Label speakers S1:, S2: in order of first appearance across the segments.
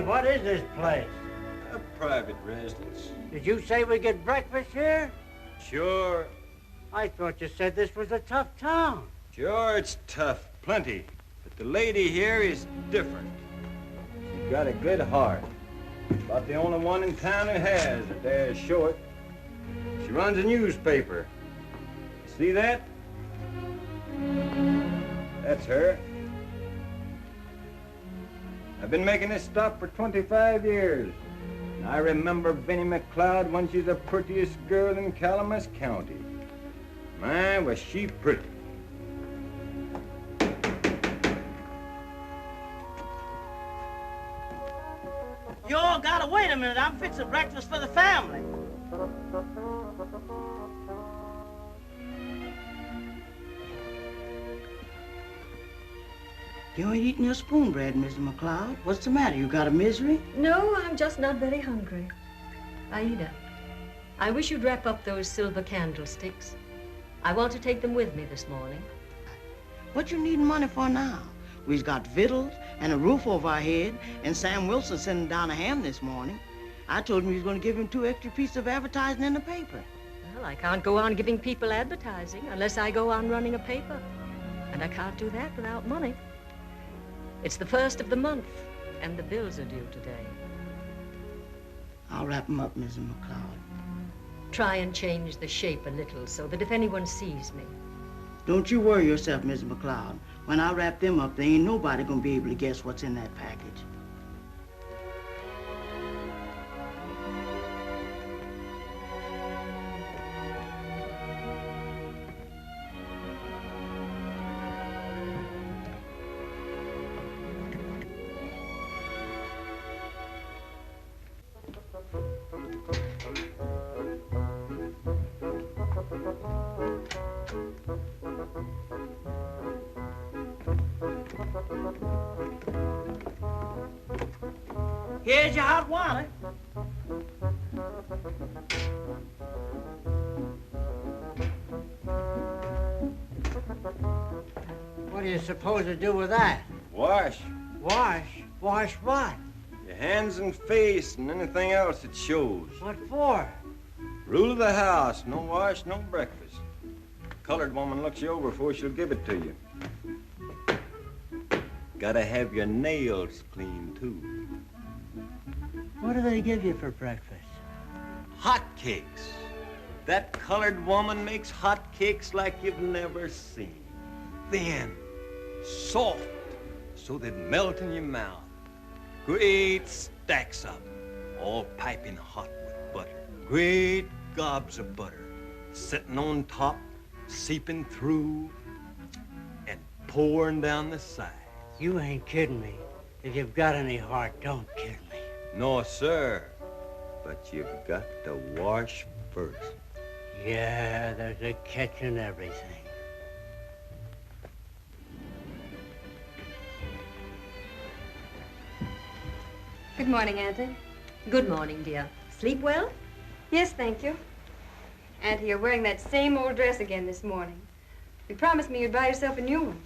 S1: what is this place?
S2: A private residence.
S1: Did you say we get breakfast here?
S2: Sure.
S1: I thought you said this was a tough town.
S2: Sure, it's tough, plenty. But the lady here is different. She's got a good heart. About the only one in town who has, that there's short. She runs a newspaper. See that? That's her. I've been making this stop for 25 years. And I remember Vinnie McLeod when she's the prettiest girl in Calamus County. Man, was she pretty.
S1: You all gotta wait a minute. I'm fixing breakfast for the family. You ain't eating your spoon bread, Mrs. McLeod. What's the matter? You got a misery?
S3: No, I'm just not very hungry. Aida, I wish you'd wrap up those silver candlesticks. I want to take them with me this morning.
S1: What you needing money for now? We've got victuals and a roof over our head, and Sam Wilson sending down a ham this morning. I told him he was going to give him 2 extra pieces of advertising in the paper.
S3: Well, I can't go on giving people advertising unless I go on running a paper. And I can't do that without money. It's the 1st of the month, and the bills are due today.
S1: I'll wrap them up, Mrs. McLeod.
S3: Try and change the shape a little so that if anyone sees me.
S1: Don't you worry yourself, Mrs. McLeod. When I wrap them up, there ain't nobody gonna be able to guess what's in that package. Here's your hot water. What do you suppose to do with that?
S2: Wash.
S1: Wash? Wash what?
S2: Your hands and face and anything else that shows.
S1: What for?
S2: Rule of the house, no wash, no breakfast. Colored woman looks you over before she'll give it to you. Gotta have your nails clean, too.
S1: What do they give you for breakfast?
S2: Hot cakes. That colored woman makes hot cakes like you've never seen. Thin, soft, so they'd melt in your mouth. Great stacks of them, all piping hot with butter. Great gobs of butter, sitting on top, seeping through, and pouring down the sides.
S1: You ain't kidding me. If you've got any heart, don't kid me.
S2: No, sir. But you've got to wash first.
S1: Yeah, there's a catch in everything.
S4: Good morning, Auntie.
S3: Good morning, dear. Sleep well?
S4: Yes, thank you. Auntie, you're wearing that same old dress again this morning. You promised me you'd buy yourself a new one.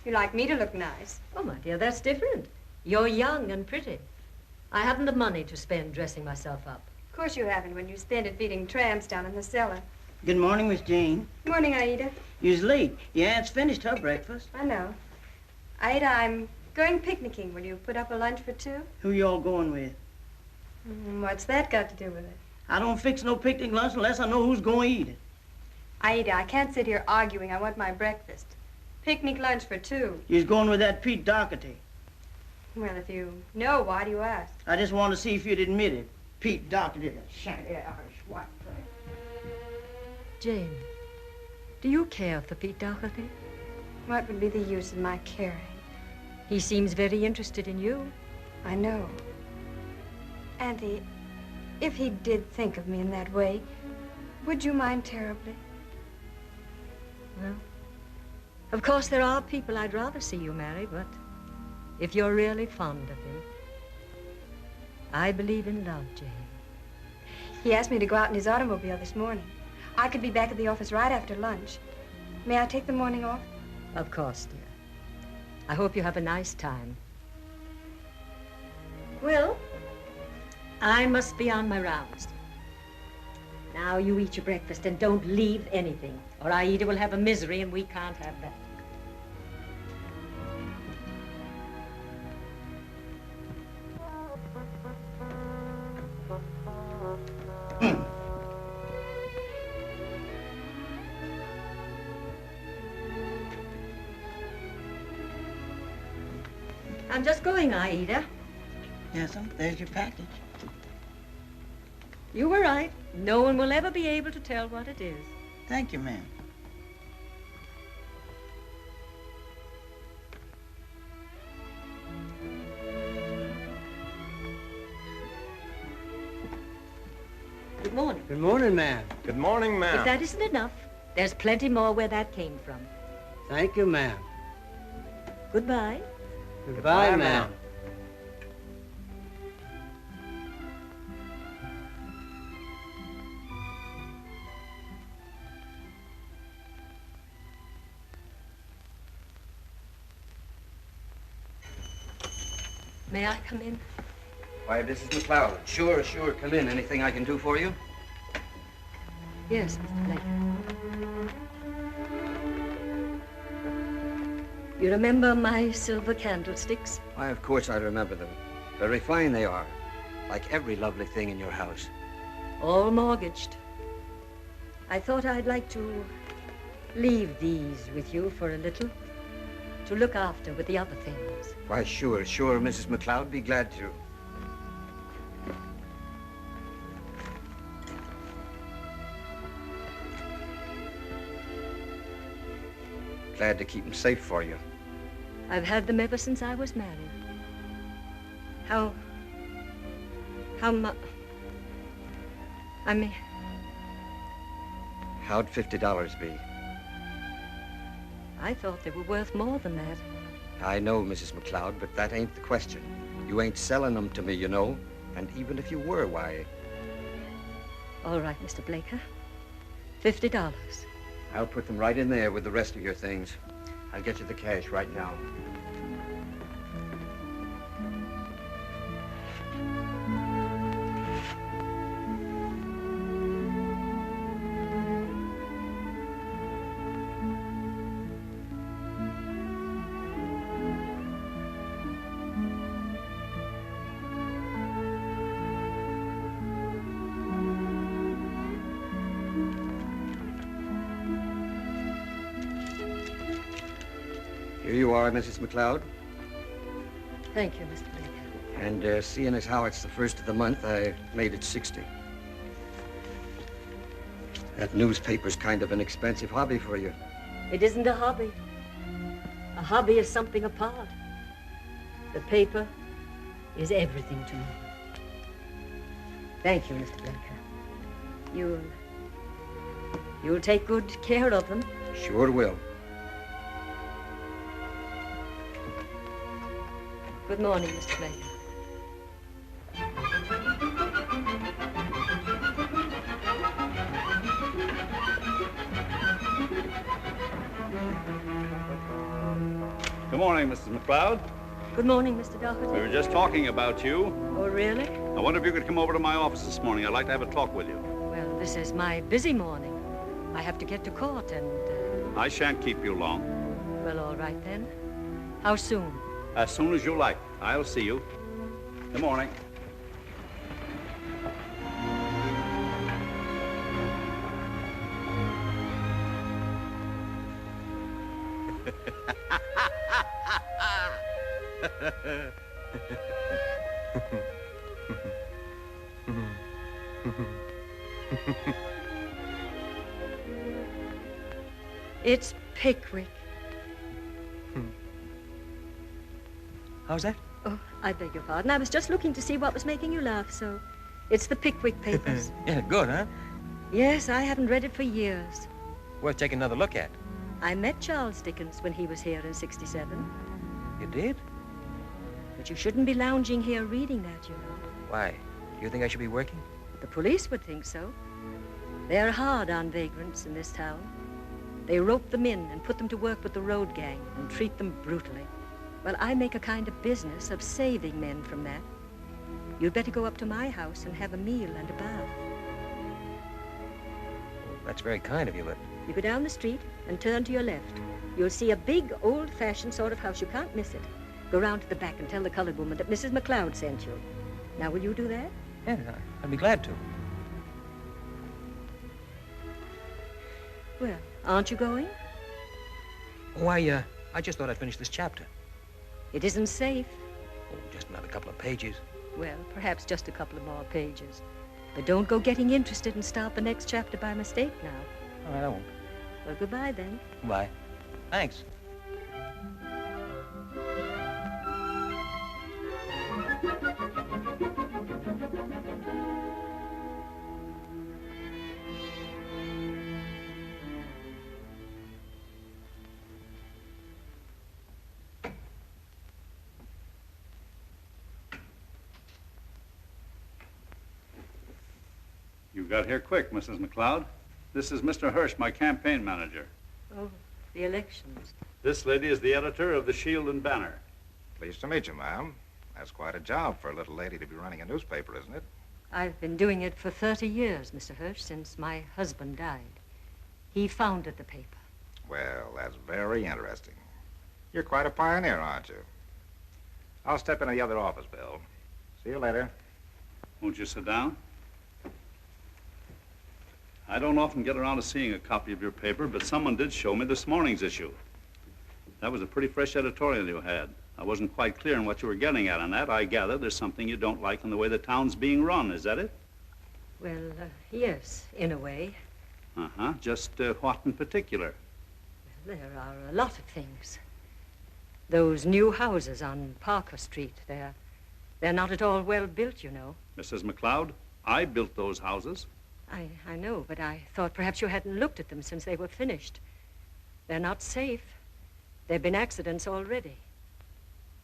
S4: You like me to look nice.
S3: Oh, my dear, that's different. You're young and pretty. I haven't the money to spend dressing myself up.
S4: Of course you haven't when you spend it feeding tramps down in the cellar.
S1: Good morning, Miss Jane.
S4: Morning, Aida.
S1: You's late. Your aunt's finished her breakfast.
S4: I know. Aida, I'm going picnicking. Will you put up a lunch for 2?
S1: Who you all going with?
S4: What's that got to do with it?
S1: I don't fix no picnic lunch unless I know who's going to eat it.
S4: Aida, I can't sit here arguing. I want my breakfast. Picnic lunch for 2.
S1: You's going with that Pete Dougherty.
S4: Well, if you know, why do you ask?
S1: I just want to see if you'd admit it. Pete Dougherty, the shanty Irish white thing.
S3: Jane, do you care for Pete Dougherty?
S4: What would be the use of my caring?
S3: He seems very interested in you.
S4: I know. Auntie, if he did think of me in that way, would you mind terribly?
S3: Well, of course there are people I'd rather see you marry, but if you're really fond of him, I believe in love, Jane.
S4: He asked me to go out in his automobile this morning. I could be back at the office right after lunch. May I take the morning off?
S3: Of course, dear. I hope you have a nice time. Well, I must be on my rounds. Now you eat your breakfast and don't leave anything, or Aida will have a misery and we can't have that. I'm just going, Aida.
S1: Yes, there's your package.
S3: You were right. No one will ever be able to tell what it is.
S1: Thank you, ma'am.
S3: Good morning.
S5: Good morning, ma'am.
S2: Good morning, ma'am.
S3: If that isn't enough, there's plenty more where that came from.
S5: Thank you, ma'am.
S3: Goodbye.
S5: Goodbye, ma'am.
S3: May I come in?
S6: Why, Mrs. McLeod. Sure, sure. Come in. Anything I can do for you?
S3: Yes, Mr. Blake. You remember my silver candlesticks?
S6: Why, of course I remember them. Very fine they are. Like every lovely thing in your house.
S3: All mortgaged. I thought I'd like to leave these with you for a little, to look after with the other things.
S6: Why, sure, sure, Mrs. McLeod. Be glad to. Glad to keep them safe for you.
S3: I've had them ever since I was married. How much? I mean...
S6: How'd $50 be?
S3: I thought they were worth more than that.
S6: I know, Mrs. McLeod, but that ain't the question. You ain't selling them to me, you know. And even if you were, why...
S3: All right, Mr. Blaker. $50.
S6: I'll put them right in there with the rest of your things. I'll get you the cash right now. Here you are, Mrs. McLeod.
S3: Thank you, Mr. Blaker.
S6: And seeing as how it's the first of the month, I made it 60. That newspaper's kind of an expensive hobby for you.
S3: It isn't a hobby. A hobby is something apart. The paper is everything to me. Thank you, Mr. Blaker. You'll take good care of them.
S6: Sure will.
S3: Good morning, Mr. Blaker.
S7: Good morning, Mrs. McLeod.
S3: Good morning, Mr. Dougherty.
S7: We were just talking about you.
S3: Oh, really?
S7: I wonder if you could come over to my office this morning. I'd like to have a talk with you.
S3: Well, this is my busy morning. I have to get to court and...
S7: I shan't keep you long.
S3: Well, all right then. How soon?
S7: As soon as you like. I'll see you. Good morning.
S3: It's Pickwick.
S2: How's that?
S3: Oh, I beg your pardon. I was just looking to see what was making you laugh, so... It's the Pickwick papers.
S2: Yeah, good, huh?
S3: Yes, I haven't read it for years.
S2: Worth taking another look at.
S3: I met Charles Dickens when he was here in '67.
S2: You did?
S3: But you shouldn't be lounging here reading that, you know.
S2: Why? Do you think I should be working?
S3: The police would think so. They're hard on vagrants in this town. They rope them in and put them to work with the road gang and treat them brutally. Well, I make a kind of business of saving men from that. You'd better go up to my house and have a meal and a bath.
S8: That's very kind of you, but...
S3: You go down the street and turn to your left. You'll see a big, old-fashioned sort of house. You can't miss it. Go round to the back and tell the colored woman that Mrs. McLeod sent you. Now, will you do that?
S8: Yeah, I'd be glad to.
S3: Well, aren't you going?
S8: Oh, I just thought I'd finish this chapter.
S3: It isn't safe.
S8: Oh, just another couple of pages.
S3: Well, perhaps just a couple of more pages. But don't go getting interested and start the next chapter by mistake now.
S8: All right, I won't.
S3: Well, goodbye then.
S8: Bye. Thanks.
S7: You got here quick, Mrs. McLeod. This is Mr. Hirsch, my campaign manager.
S3: Oh, the elections.
S7: This lady is the editor of the Shield and Banner.
S9: Pleased to meet you, ma'am. That's quite a job for a little lady to be running a newspaper, isn't it?
S3: I've been doing it for 30 years, Mr. Hirsch, since my husband died. He founded the paper.
S9: Well, that's very interesting. You're quite a pioneer, aren't you? I'll step into the other office, Bill. See you later.
S7: Won't you sit down? I don't often get around to seeing a copy of your paper, but someone did show me this morning's issue. That was a pretty fresh editorial you had. I wasn't quite clear on what you were getting at on that. I gather there's something you don't like in the way the town's being run. Is that it?
S3: Well, yes, in a way.
S7: Uh-huh. Just what in particular?
S3: There are a lot of things. Those new houses on Parker Street, they're not at all well built, you know.
S7: Mrs. McLeod, I built those houses.
S3: I know, but I thought perhaps you hadn't looked at them since they were finished. They're not safe. There have been accidents already.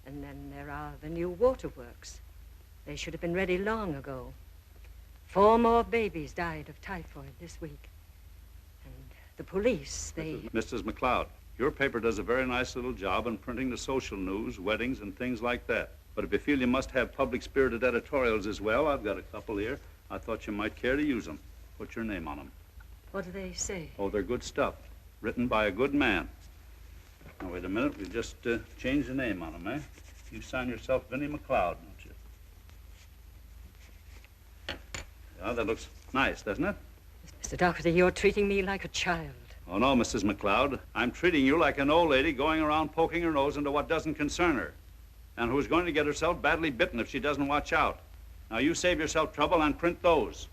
S3: And then there are the new waterworks. They should have been ready long ago. 4 more babies died of typhoid this week. And the police, they...
S7: Mrs. McLeod, your paper does a very nice little job in printing the social news, weddings, and things like that. But if you feel you must have public-spirited editorials as well, I've got a couple here. I thought you might care to use them. Put your name on them.
S3: What do they say?
S7: Oh, they're good stuff. Written by a good man. Now, wait a minute. We just change the name on them, eh? You sign yourself Vinnie McLeod, don't you? Yeah, that looks nice, doesn't it?
S3: Mr. Dougherty, you're treating me like a child.
S7: Oh, no, Mrs. McLeod. I'm treating you like an old lady going around poking her nose into what doesn't concern her, and who's going to get herself badly bitten if she doesn't watch out. Now, you save yourself trouble and print those.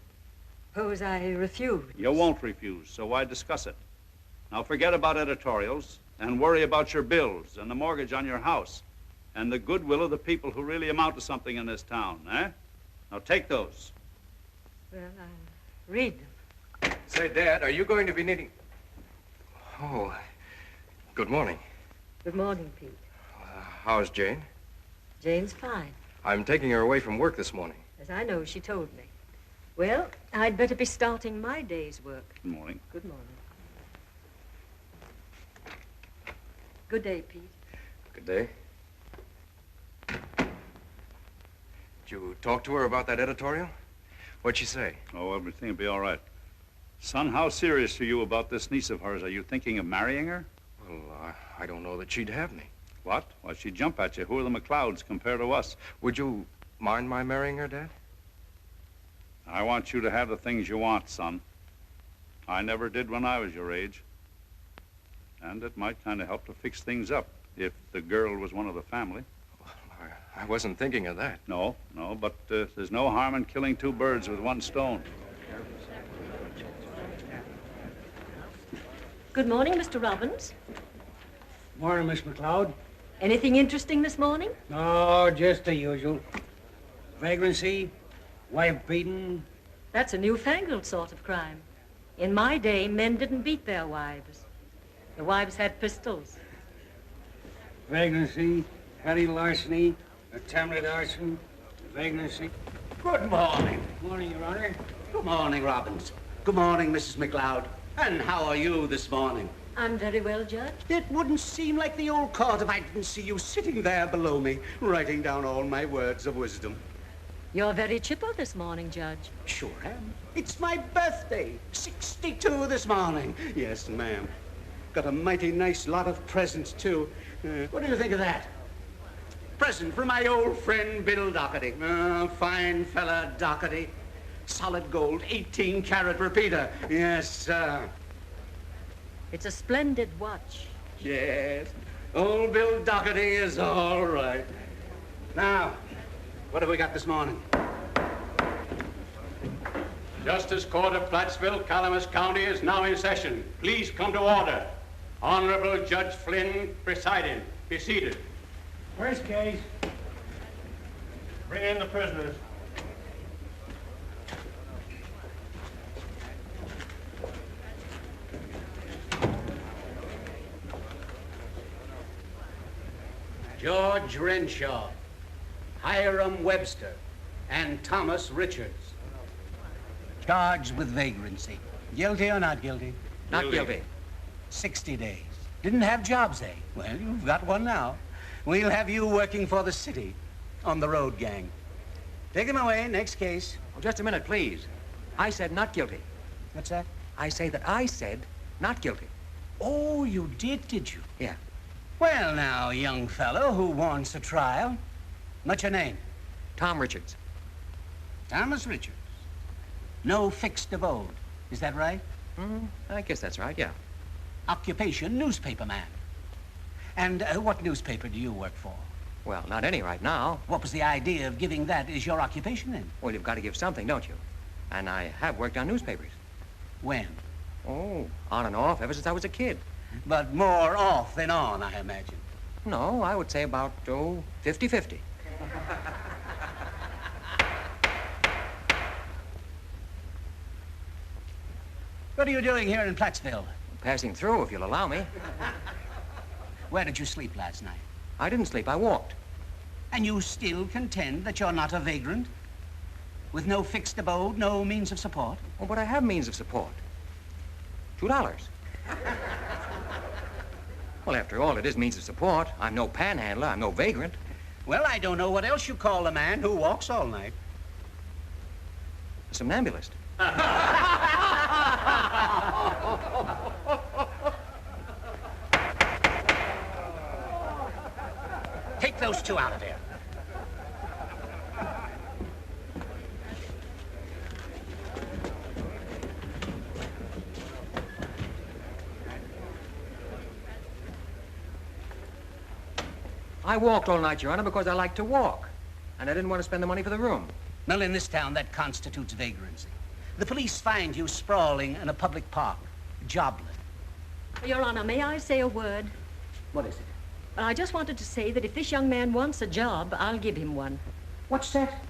S3: Suppose I refuse.
S7: You won't refuse, so why discuss it? Now, forget about editorials and worry about your bills and the mortgage on your house and the goodwill of the people who really amount to something in this town, eh? Now, take those.
S3: Well, I'll read them.
S10: Say, Dad, are you going to be needing... Oh, good morning.
S3: Good morning, Pete.
S10: How's Jane?
S3: Jane's fine.
S10: I'm taking her away from work this morning.
S3: As I know, she told me. Well, I'd better be starting my day's work.
S7: Good morning.
S3: Good morning. Good day, Pete.
S10: Good day. Did you talk to her about that editorial? What'd she say?
S7: Oh, everything will be all right. Son, how serious are you about this niece of hers? Are you thinking of marrying her?
S10: Well, I don't know that she'd have me.
S7: What? Why, she'd jump at you. Who are the McLeods compared to us?
S10: Would you mind my marrying her, Dad?
S7: I want you to have the things you want, son. I never did when I was your age. And it might kind of help to fix things up if the girl was one of the family.
S10: I wasn't thinking of that.
S7: No, but there's no harm in killing 2 birds with 1 stone.
S3: Good morning, Mr. Robbins.
S5: Morning, Miss McLeod.
S3: Anything interesting this morning?
S5: No, just the usual. Vagrancy, wife beaten.
S3: That's a newfangled sort of crime. In my day, men didn't beat their wives. The wives had pistols.
S5: Vagrancy, petty larceny, attempted arson, vagrancy.
S11: Good morning.
S5: Morning, Your Honor.
S11: Good morning, Robbins. Good morning, Mrs. McLeod. And how are you this morning?
S3: I'm very well, Judge.
S11: It wouldn't seem like the old court if I didn't see you sitting there below me, writing down all my words of wisdom.
S3: You're very chipper this morning, Judge.
S11: Sure am. It's my birthday. 62 this morning. Yes, ma'am. Got a mighty nice lot of presents, too. What do you think of that? Present for my old friend, Bill Dougherty. Fine fella, Dougherty. Solid gold, 18-carat repeater. Yes, sir.
S3: It's a splendid watch.
S11: Yes. Old Bill Dougherty is all right. Now, what have we got this morning?
S12: Justice Court of Plattsville, Calamus County is now in session. Please come to order. Honorable Judge Flynn presiding. Be seated.
S5: First case.
S12: Bring in the prisoners.
S11: George Renshaw, Hiram Webster, and Thomas Richards. Charged with vagrancy. Guilty or not guilty?
S10: Not guilty.
S11: 60 days. Didn't have jobs, eh? Well, you've got one now. We'll have you working for the city on the road gang. Take him away. Next case.
S10: Oh, just a minute, please. I said not guilty.
S11: What's that?
S10: I say that I said not guilty.
S11: Oh, you did you?
S10: Yeah.
S11: Well, now, young fellow who wants a trial. What's your name?
S10: Tom Richards.
S11: Thomas Richards. No fixed abode. Is that right?
S10: I guess that's right, yeah.
S11: Occupation, newspaperman. And what newspaper do you work for?
S10: Well, not any right now.
S11: What was the idea of giving that as your occupation, then?
S10: Well, you've got to give something, don't you? And I have worked on newspapers.
S11: When?
S10: Oh, on and off, ever since I was a kid.
S11: But more off than on, I imagine.
S10: No, I would say about, 50-50.
S11: What are you doing here in Plattsville?
S10: Passing through, if you'll allow me.
S11: Where did you sleep last night?
S10: I didn't sleep, I walked.
S11: And you still contend that you're not a vagrant? With no fixed abode, no means of support?
S10: Oh, but I have means of support. $2. Well, after all, it is means of support. I'm no panhandler, I'm no vagrant.
S11: Well, I don't know what else you call a man who walks all night.
S10: A somnambulist.
S11: Take those two out of there.
S10: I walked all night, Your Honor, because I like to walk. And I didn't want to spend the money for the room.
S11: Well, in this town, that constitutes vagrancy. The police find you sprawling in a public park, jobless.
S3: Your Honor, may I say a word?
S11: What is it?
S3: Well, I just wanted to say that if this young man wants a job, I'll give him one.
S11: What's that?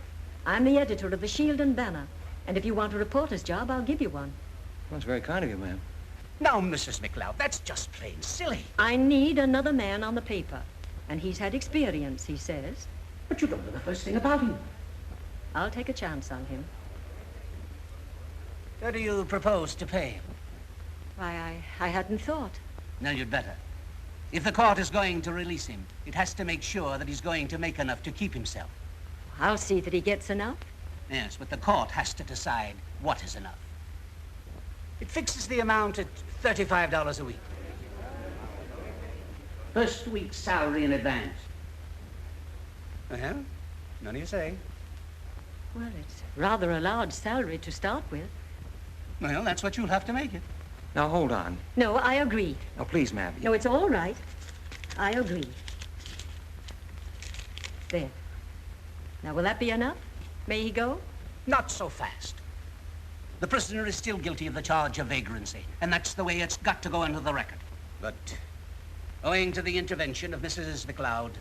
S3: I'm the editor of the Shield and Banner, and if you want a reporter's job, I'll give you one.
S10: Well, that's very kind of you, ma'am.
S11: Now, Mrs. McLeod, that's just plain silly.
S3: I need another man on the paper, and he's had experience, he says.
S11: But you don't know the first thing about him.
S3: I'll take a chance on him.
S11: What do you propose to pay him?
S3: Why, I hadn't thought.
S11: Now, you'd better. If the court is going to release him, it has to make sure that he's going to make enough to keep himself.
S3: I'll see that he gets enough.
S11: Yes, but the court has to decide what is enough. It fixes the amount at $35 a week. First week's salary in advance. Well, none of you say.
S3: Well, it's rather a large salary to start with.
S11: Well, that's what you'll have to make it.
S10: Now, hold on.
S3: No, I agree.
S10: Now, please, ma'am.
S3: No, it's all right. I agree. There. Now, will that be enough? May he go?
S11: Not so fast. The prisoner is still guilty of the charge of vagrancy, and that's the way it's got to go into the record. But owing to the intervention of Mrs. McLeod,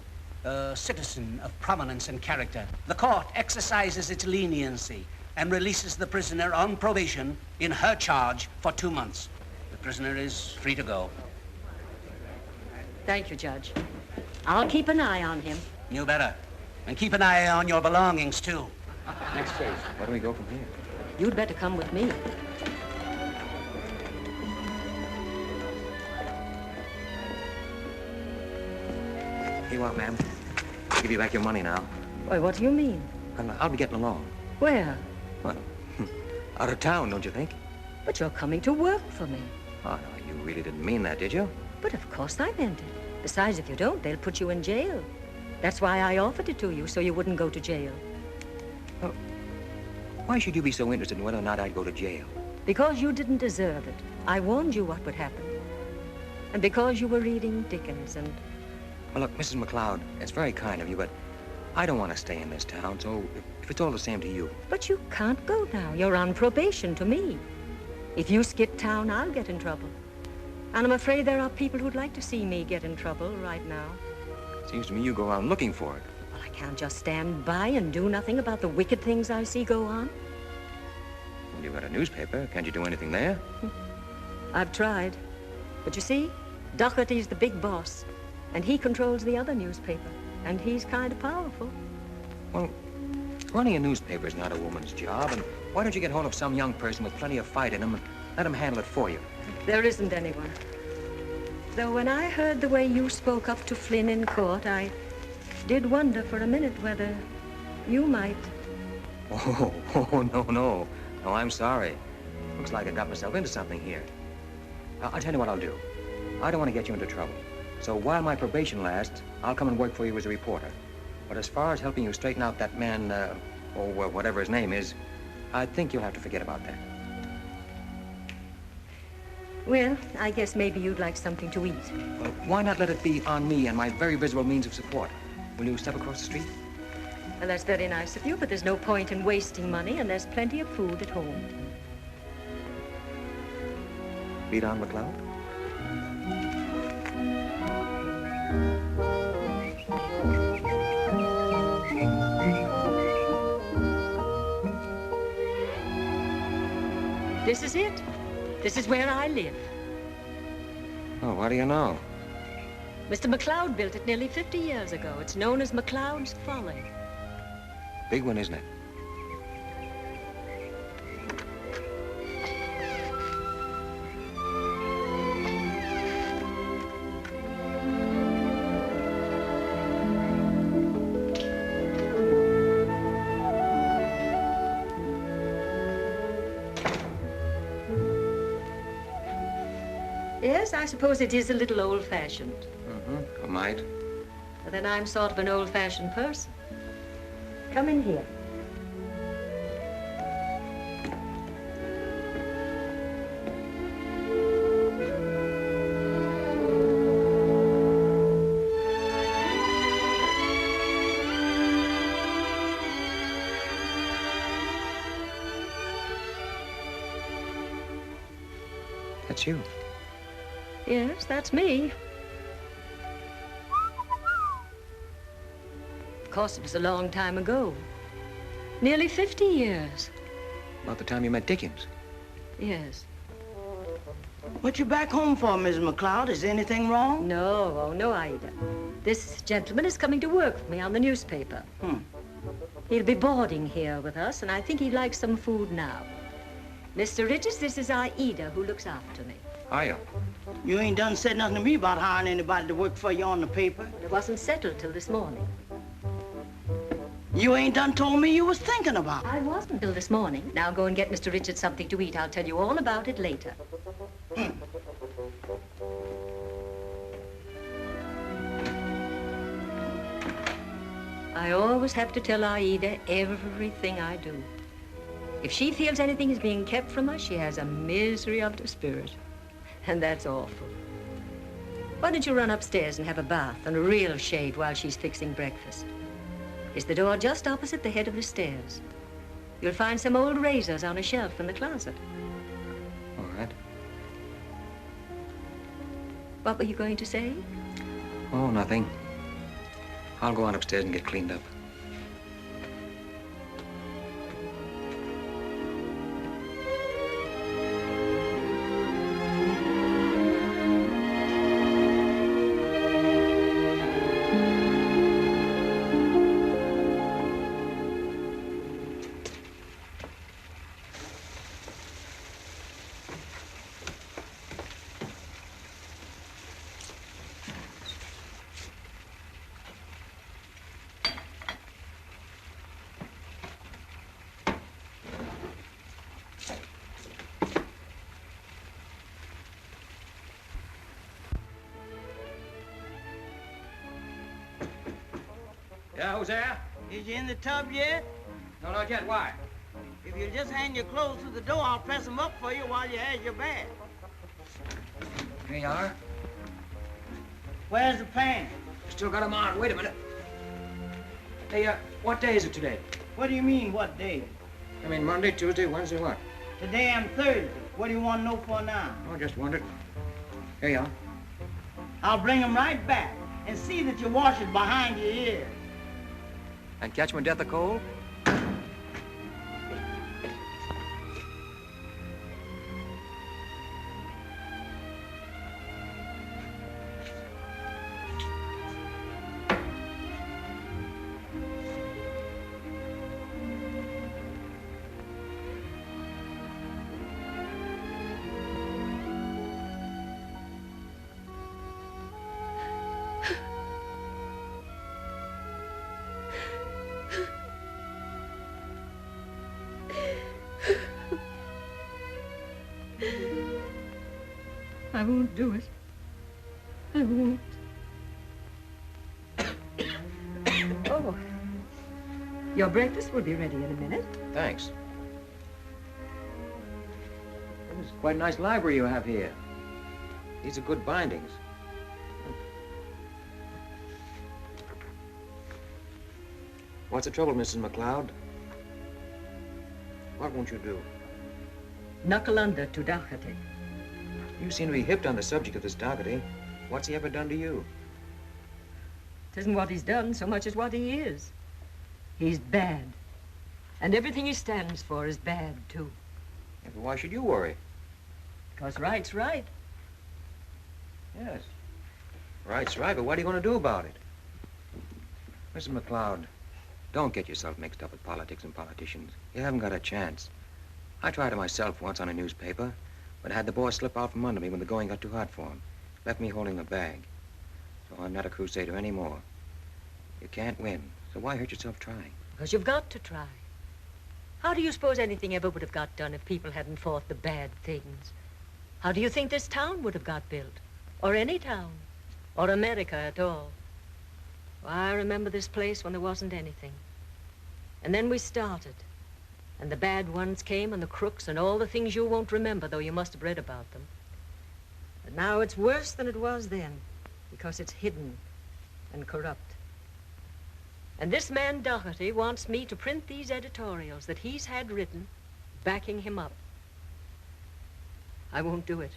S11: a citizen of prominence and character, the court exercises its leniency and releases the prisoner on probation in her charge for 2 months. The prisoner is free to go.
S3: Thank you, Judge. I'll keep an eye on him.
S11: You better. And keep an eye on your belongings, too.
S10: Next case. Where do we go from here?
S3: You'd better come with me.
S10: Here you are, ma'am. I'll give you back your money now.
S3: Why, what do you mean?
S8: Well, I'll be getting along.
S3: Where?
S8: Well, out of town, don't you think?
S3: But you're coming to work for me.
S8: Oh, no, you really didn't mean that, did you?
S3: But of course I meant it. Besides, if you don't, they'll put you in jail. That's why I offered it to you, so you wouldn't go to jail.
S8: Well, why should you be so interested in whether or not I'd go to jail?
S3: Because you didn't deserve it. I warned you what would happen. And because you were reading Dickens and...
S8: Well, look, Mrs. McLeod, it's very kind of you, but I don't want to stay in this town, so if it's all the same to you...
S3: But you can't go now. You're on probation to me. If you skip town, I'll get in trouble. And I'm afraid there are people who'd like to see me get in trouble right now.
S8: Seems to me you go around looking for it.
S3: Well, I can't just stand by and do nothing about the wicked things I see go on.
S8: Well, you've got a newspaper. Can't you do anything there?
S3: I've tried. But you see, Dougherty's the big boss, and he controls the other newspaper, and he's kind of powerful.
S8: Well, running a newspaper is not a woman's job, and why don't you get hold of some young person with plenty of fight in him and let him handle it for you?
S3: There isn't anyone. Though when I heard the way you spoke up to Flynn in court, I did wonder for a minute whether you might.
S8: Oh, no. No, I'm sorry. Looks like I got myself into something here. I'll tell you what I'll do. I don't want to get you into trouble. So while my probation lasts, I'll come and work for you as a reporter. But as far as helping you straighten out that man, or whatever his name is, I think you'll have to forget about that.
S3: Well, I guess maybe you'd like something to eat.
S8: Well, why not let it be on me and my very visible means of support? Will you step across the street?
S3: Well, that's very nice of you, but there's no point in wasting money, and there's plenty of food at home.
S8: Lead on, McLeod.
S3: This is it. This is where I live.
S8: Oh, what do you know?
S3: Mr. McLeod built it nearly 50 years ago. It's known as McLeod's Folly.
S8: Big one, isn't it?
S3: Yes, I suppose it is a little old-fashioned.
S8: Mm-hmm, might.
S3: But then I'm sort of an old-fashioned person. Come in here.
S8: That's you.
S3: Yes, that's me. Of course, it was a long time ago. Nearly 50 years.
S8: About the time you met Dickens.
S3: Yes.
S1: What you back home for, Miss McLeod? Is anything wrong?
S3: No, oh, no, Ida. This gentleman is coming to work for me on the newspaper. He'll be boarding here with us, and I think he'd like some food now. Mr. Richards, this is Ida, who looks after me.
S8: Hiya.
S1: You ain't done said nothing to me about hiring anybody to work for you on the paper.
S3: Well, it wasn't settled till this morning.
S1: You ain't done told me you was thinking about it.
S3: I wasn't till this morning. Now go and get Mr. Richards something to eat. I'll tell you all about it later. I always have to tell Aida everything I do. If she feels anything is being kept from her, she has a misery of the spirit. And that's awful. Why don't you run upstairs and have a bath and a real shave while she's fixing breakfast? It's the door just opposite the head of the stairs. You'll find some old razors on a shelf in the closet.
S8: All right.
S3: What were you going to say?
S8: Oh, nothing. I'll go on upstairs and get cleaned up. Yeah, who's there?
S1: Is you in the tub yet?
S8: No, not yet. Why?
S1: If you'll just hang your clothes through the door, I'll press them up for you while you have your bath.
S8: Here you are.
S1: Where's the pan?
S8: Still got 'em on. Wait a minute. Hey, what day is it today?
S1: What do you mean, what day?
S8: I mean, Monday, Tuesday, Wednesday, what?
S1: Today I'm Thursday. What do you want to know for now?
S8: Oh, just wondered. Here you are.
S1: I'll bring them right back and see that you wash it behind your ears.
S8: And catch 'em in death of cold?
S3: I won't do it. I won't. Oh, your breakfast will be ready in a minute.
S8: Thanks. It's quite a nice library you have here. These are good bindings. What's the trouble, Mrs. McLeod? What won't you do?
S3: Knuckle under to Dougherty.
S8: You seem to be hipped on the subject of this Dougherty. What's he ever done to you?
S3: It isn't what he's done so much as what he is. He's bad. And everything he stands for is bad, too.
S8: Yeah, but why should you worry?
S3: Because right's right.
S8: Yes. Right's right, but what are you going to do about it? Mrs. McLeod, don't get yourself mixed up with politics and politicians. You haven't got a chance. I tried it myself once on a newspaper, but I had the boss slip out from under me when the going got too hot for him. Left me holding the bag. So I'm not a crusader anymore. You can't win, so why hurt yourself trying?
S3: Because you've got to try. How do you suppose anything ever would have got done if people hadn't fought the bad things? How do you think this town would have got built? Or any town? Or America at all? Well, I remember this place when there wasn't anything. And then we started. And the bad ones came, and the crooks, and all the things you won't remember, though you must have read about them. But now it's worse than it was then, because it's hidden and corrupt. And this man Dougherty wants me to print these editorials that he's had written, backing him up. I won't do it.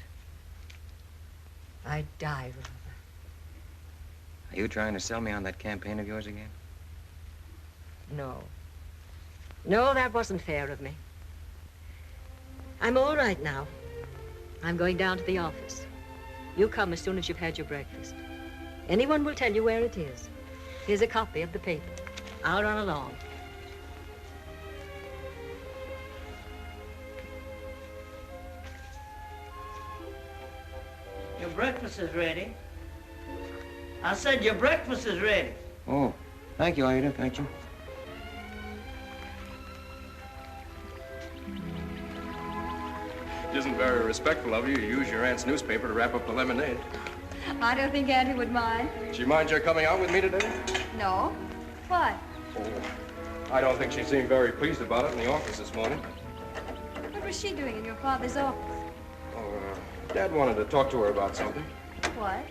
S3: I'd die rather.
S8: Are you trying to sell me on that campaign of yours again?
S3: No. No, that wasn't fair of me. I'm all right now. I'm going down to the office. You come as soon as you've had your breakfast. Anyone will tell you where it is. Here's a copy of the paper. I'll run along.
S1: Your breakfast is ready. I said your breakfast is ready.
S8: Oh, thank you, Ida. Thank you.
S10: It isn't very respectful of you to use your aunt's newspaper to wrap up the lemonade.
S4: I don't think Auntie would mind.
S10: She minds your coming out with me today?
S4: No. What?
S10: Oh, I don't think she seemed very pleased about it in the office this morning.
S4: What was she doing in your father's office?
S10: Oh, Dad wanted to talk to her about something.
S4: What?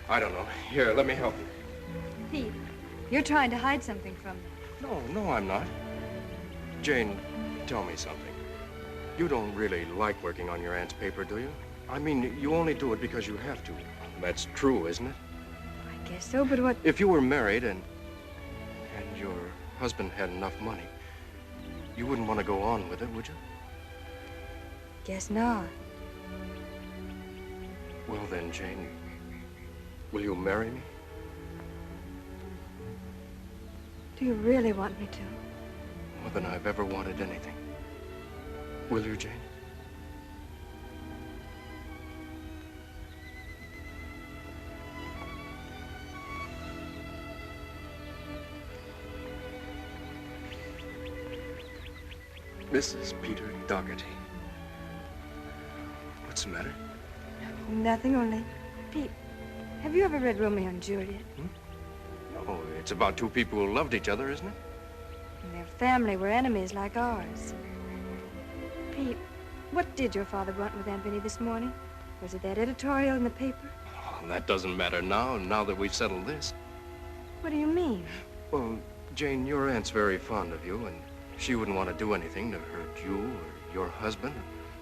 S10: I don't know. Here, let me help you.
S4: Pete, you're trying to hide something from me.
S10: No, I'm not. Jane, tell me something. You don't really like working on your aunt's paper, do you? I mean, you only do it because you have to. That's true, isn't it?
S4: I guess so, but what...
S10: If you were married and your husband had enough money, you wouldn't want to go on with it, would you?
S4: Guess not.
S10: Well then, Jane, will you marry me?
S4: Do you really want me to?
S10: More than I've ever wanted anything. Will you, Jane? Mrs. Peter Dougherty. What's the matter?
S4: Nothing, only... Pete, have you ever read Romeo and Juliet?
S10: Oh, it's about two people who loved each other, isn't it?
S4: And their family were enemies like ours. Pete, what did your father want with Aunt Vinnie this morning? Was it that editorial in the paper?
S10: Oh, that doesn't matter now that we've settled this.
S4: What do you mean?
S10: Well, Jane, your aunt's very fond of you, and she wouldn't want to do anything to hurt you or your husband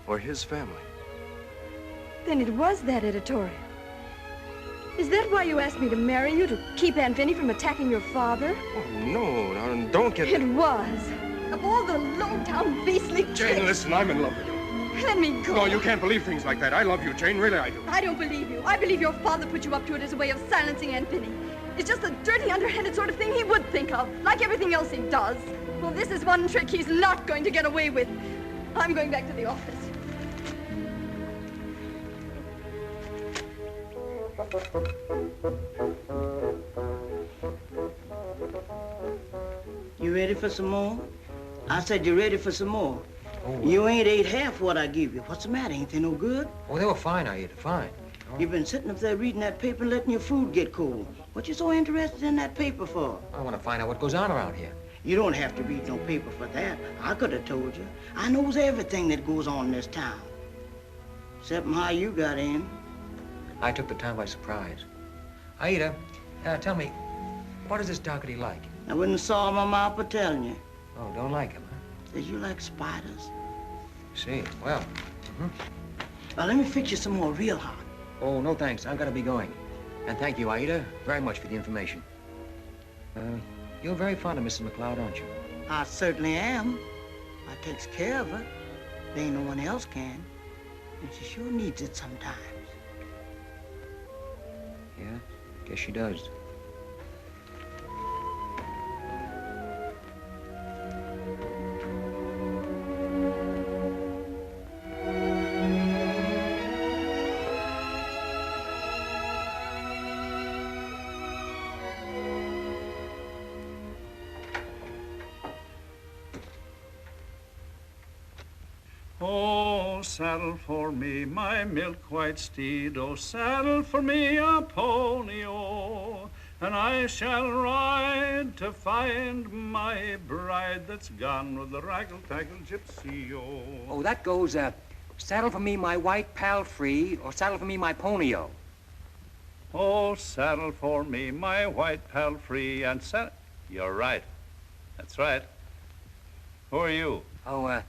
S10: or his family.
S4: Then it was that editorial. Is that why you asked me to marry you, to keep Aunt Vinnie from attacking your father?
S10: Oh, no, now, don't get...
S4: It was. Of all the low-down, beastly tricks.
S10: Jane, listen, I'm in love with you.
S4: Let me go.
S10: No, you can't believe things like that. I love you, Jane, really I do.
S4: I don't believe you. I believe your father put you up to it as a way of silencing Aunt Vinnie. It's just a dirty, underhanded sort of thing he would think of, like everything else he does. Well, this is one trick he's not going to get away with. I'm going back to the office.
S1: You ready for some more? I said you ready for some more.
S8: Oh.
S1: You ain't ate half what I give you. What's the matter? Ain't they no good?
S8: Oh, they were fine, I ate it, fine. Oh.
S1: You've been sitting up there reading that paper and letting your food get cold. What you so interested in that paper for?
S8: I want to find out what goes on around here.
S1: You don't have to read no paper for that. I could have told you. I knows everything that goes on in this town. Except how you got in.
S8: I took the town by surprise. Aida, tell me, what is this Dougherty like?
S1: I wouldn't saw my mouth for telling you.
S8: Oh, don't like him, huh?
S1: Did you like spiders?
S8: See, well.
S1: Well, let me fix you some more real hot.
S8: Oh, no thanks. I've got to be going. And thank you, Aida, very much for the information. You're very fond of Mrs. McLeod, aren't you?
S1: I certainly am. I takes care of her. There ain't no one else can. And she sure needs it sometimes.
S8: Yeah, guess she does.
S7: Oh, saddle for me my milk-white steed, oh, saddle for me a pony, oh, and I shall ride to find my bride that's gone with the raggle-taggle gypsy, oh.
S8: Oh, that goes, saddle for me my white pal free, or saddle for me my ponyo.
S7: Oh, saddle for me my white pal free, and You're right. That's right. Who are you?
S8: Oh,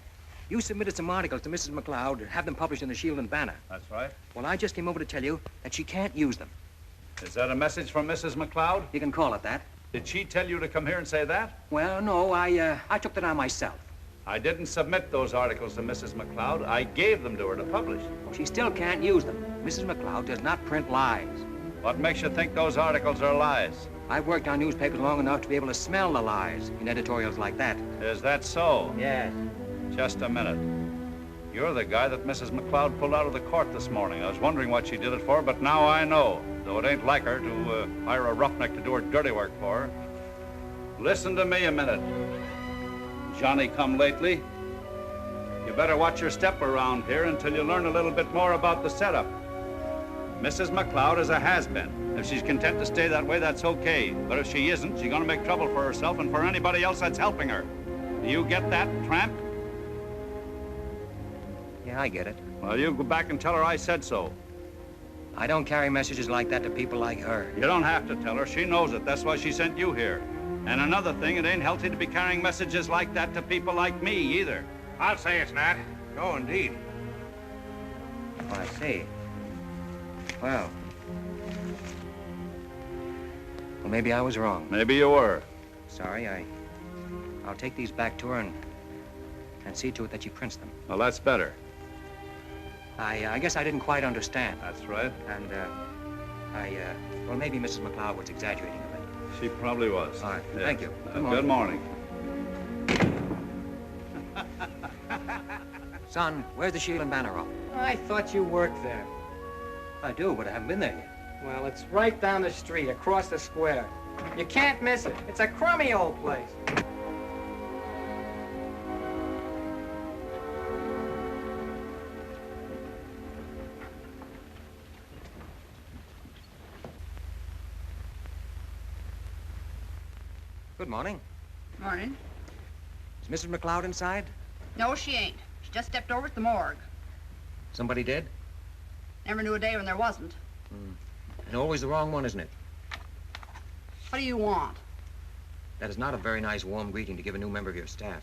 S8: you submitted some articles to Mrs. McLeod, have them published in the Shield and Banner.
S7: That's right.
S8: Well, I just came over to tell you that she can't use them.
S7: Is that a message from Mrs. McLeod?
S8: You can call it that.
S7: Did she tell you to come here and say that?
S8: Well, no, I took that on myself.
S7: I didn't submit those articles to Mrs. McLeod. I gave them to her to publish.
S8: Well, she still can't use them. Mrs. McLeod does not print lies.
S7: What makes you think those articles are lies?
S8: I've worked on newspapers long enough to be able to smell the lies in editorials like that.
S7: Is that so?
S8: Yes.
S7: Just a minute. You're the guy that Mrs. McLeod pulled out of the court this morning. I was wondering what she did it for, but now I know. Though it ain't like her to hire a roughneck to do her dirty work for her. Listen to me a minute. Johnny come lately. You better watch your step around here until you learn a little bit more about the setup. Mrs. McLeod is a has-been. If she's content to stay that way, that's okay. But if she isn't, she's gonna make trouble for herself and for anybody else that's helping her. Do you get that, tramp?
S8: Yeah, I get it.
S7: Well, you go back and tell her I said so.
S8: I don't carry messages like that to people like her.
S7: You don't have to tell her. She knows it. That's why she sent you here. And another thing, it ain't healthy to be carrying messages like that to people like me, either.
S9: I'll say it's not. No, indeed.
S8: Oh, I see. Well, maybe I was wrong.
S7: Maybe you were.
S8: Sorry, I'll take these back to her and see to it that she prints them.
S7: Well, that's better.
S8: I guess I didn't quite understand.
S7: That's right.
S8: And, well, maybe Mrs. McLeod was exaggerating a bit.
S7: She probably was.
S8: All right,
S7: Yes.
S8: thank you.
S7: Good morning.
S8: Son, where's the Shield and Banner office?
S5: I thought you worked there.
S8: I do, but I haven't been there yet.
S5: Well, it's right down the street, across the square. You can't miss it. It's a crummy old place.
S8: Good morning.
S13: Morning.
S8: Is Mrs. McLeod inside?
S13: No, she ain't. She just stepped over to the morgue.
S8: Somebody dead?
S13: Never knew a day when there wasn't.
S8: And always the wrong one, isn't it?
S13: What do you want?
S8: That is not a very nice, warm greeting to give a new member of your staff.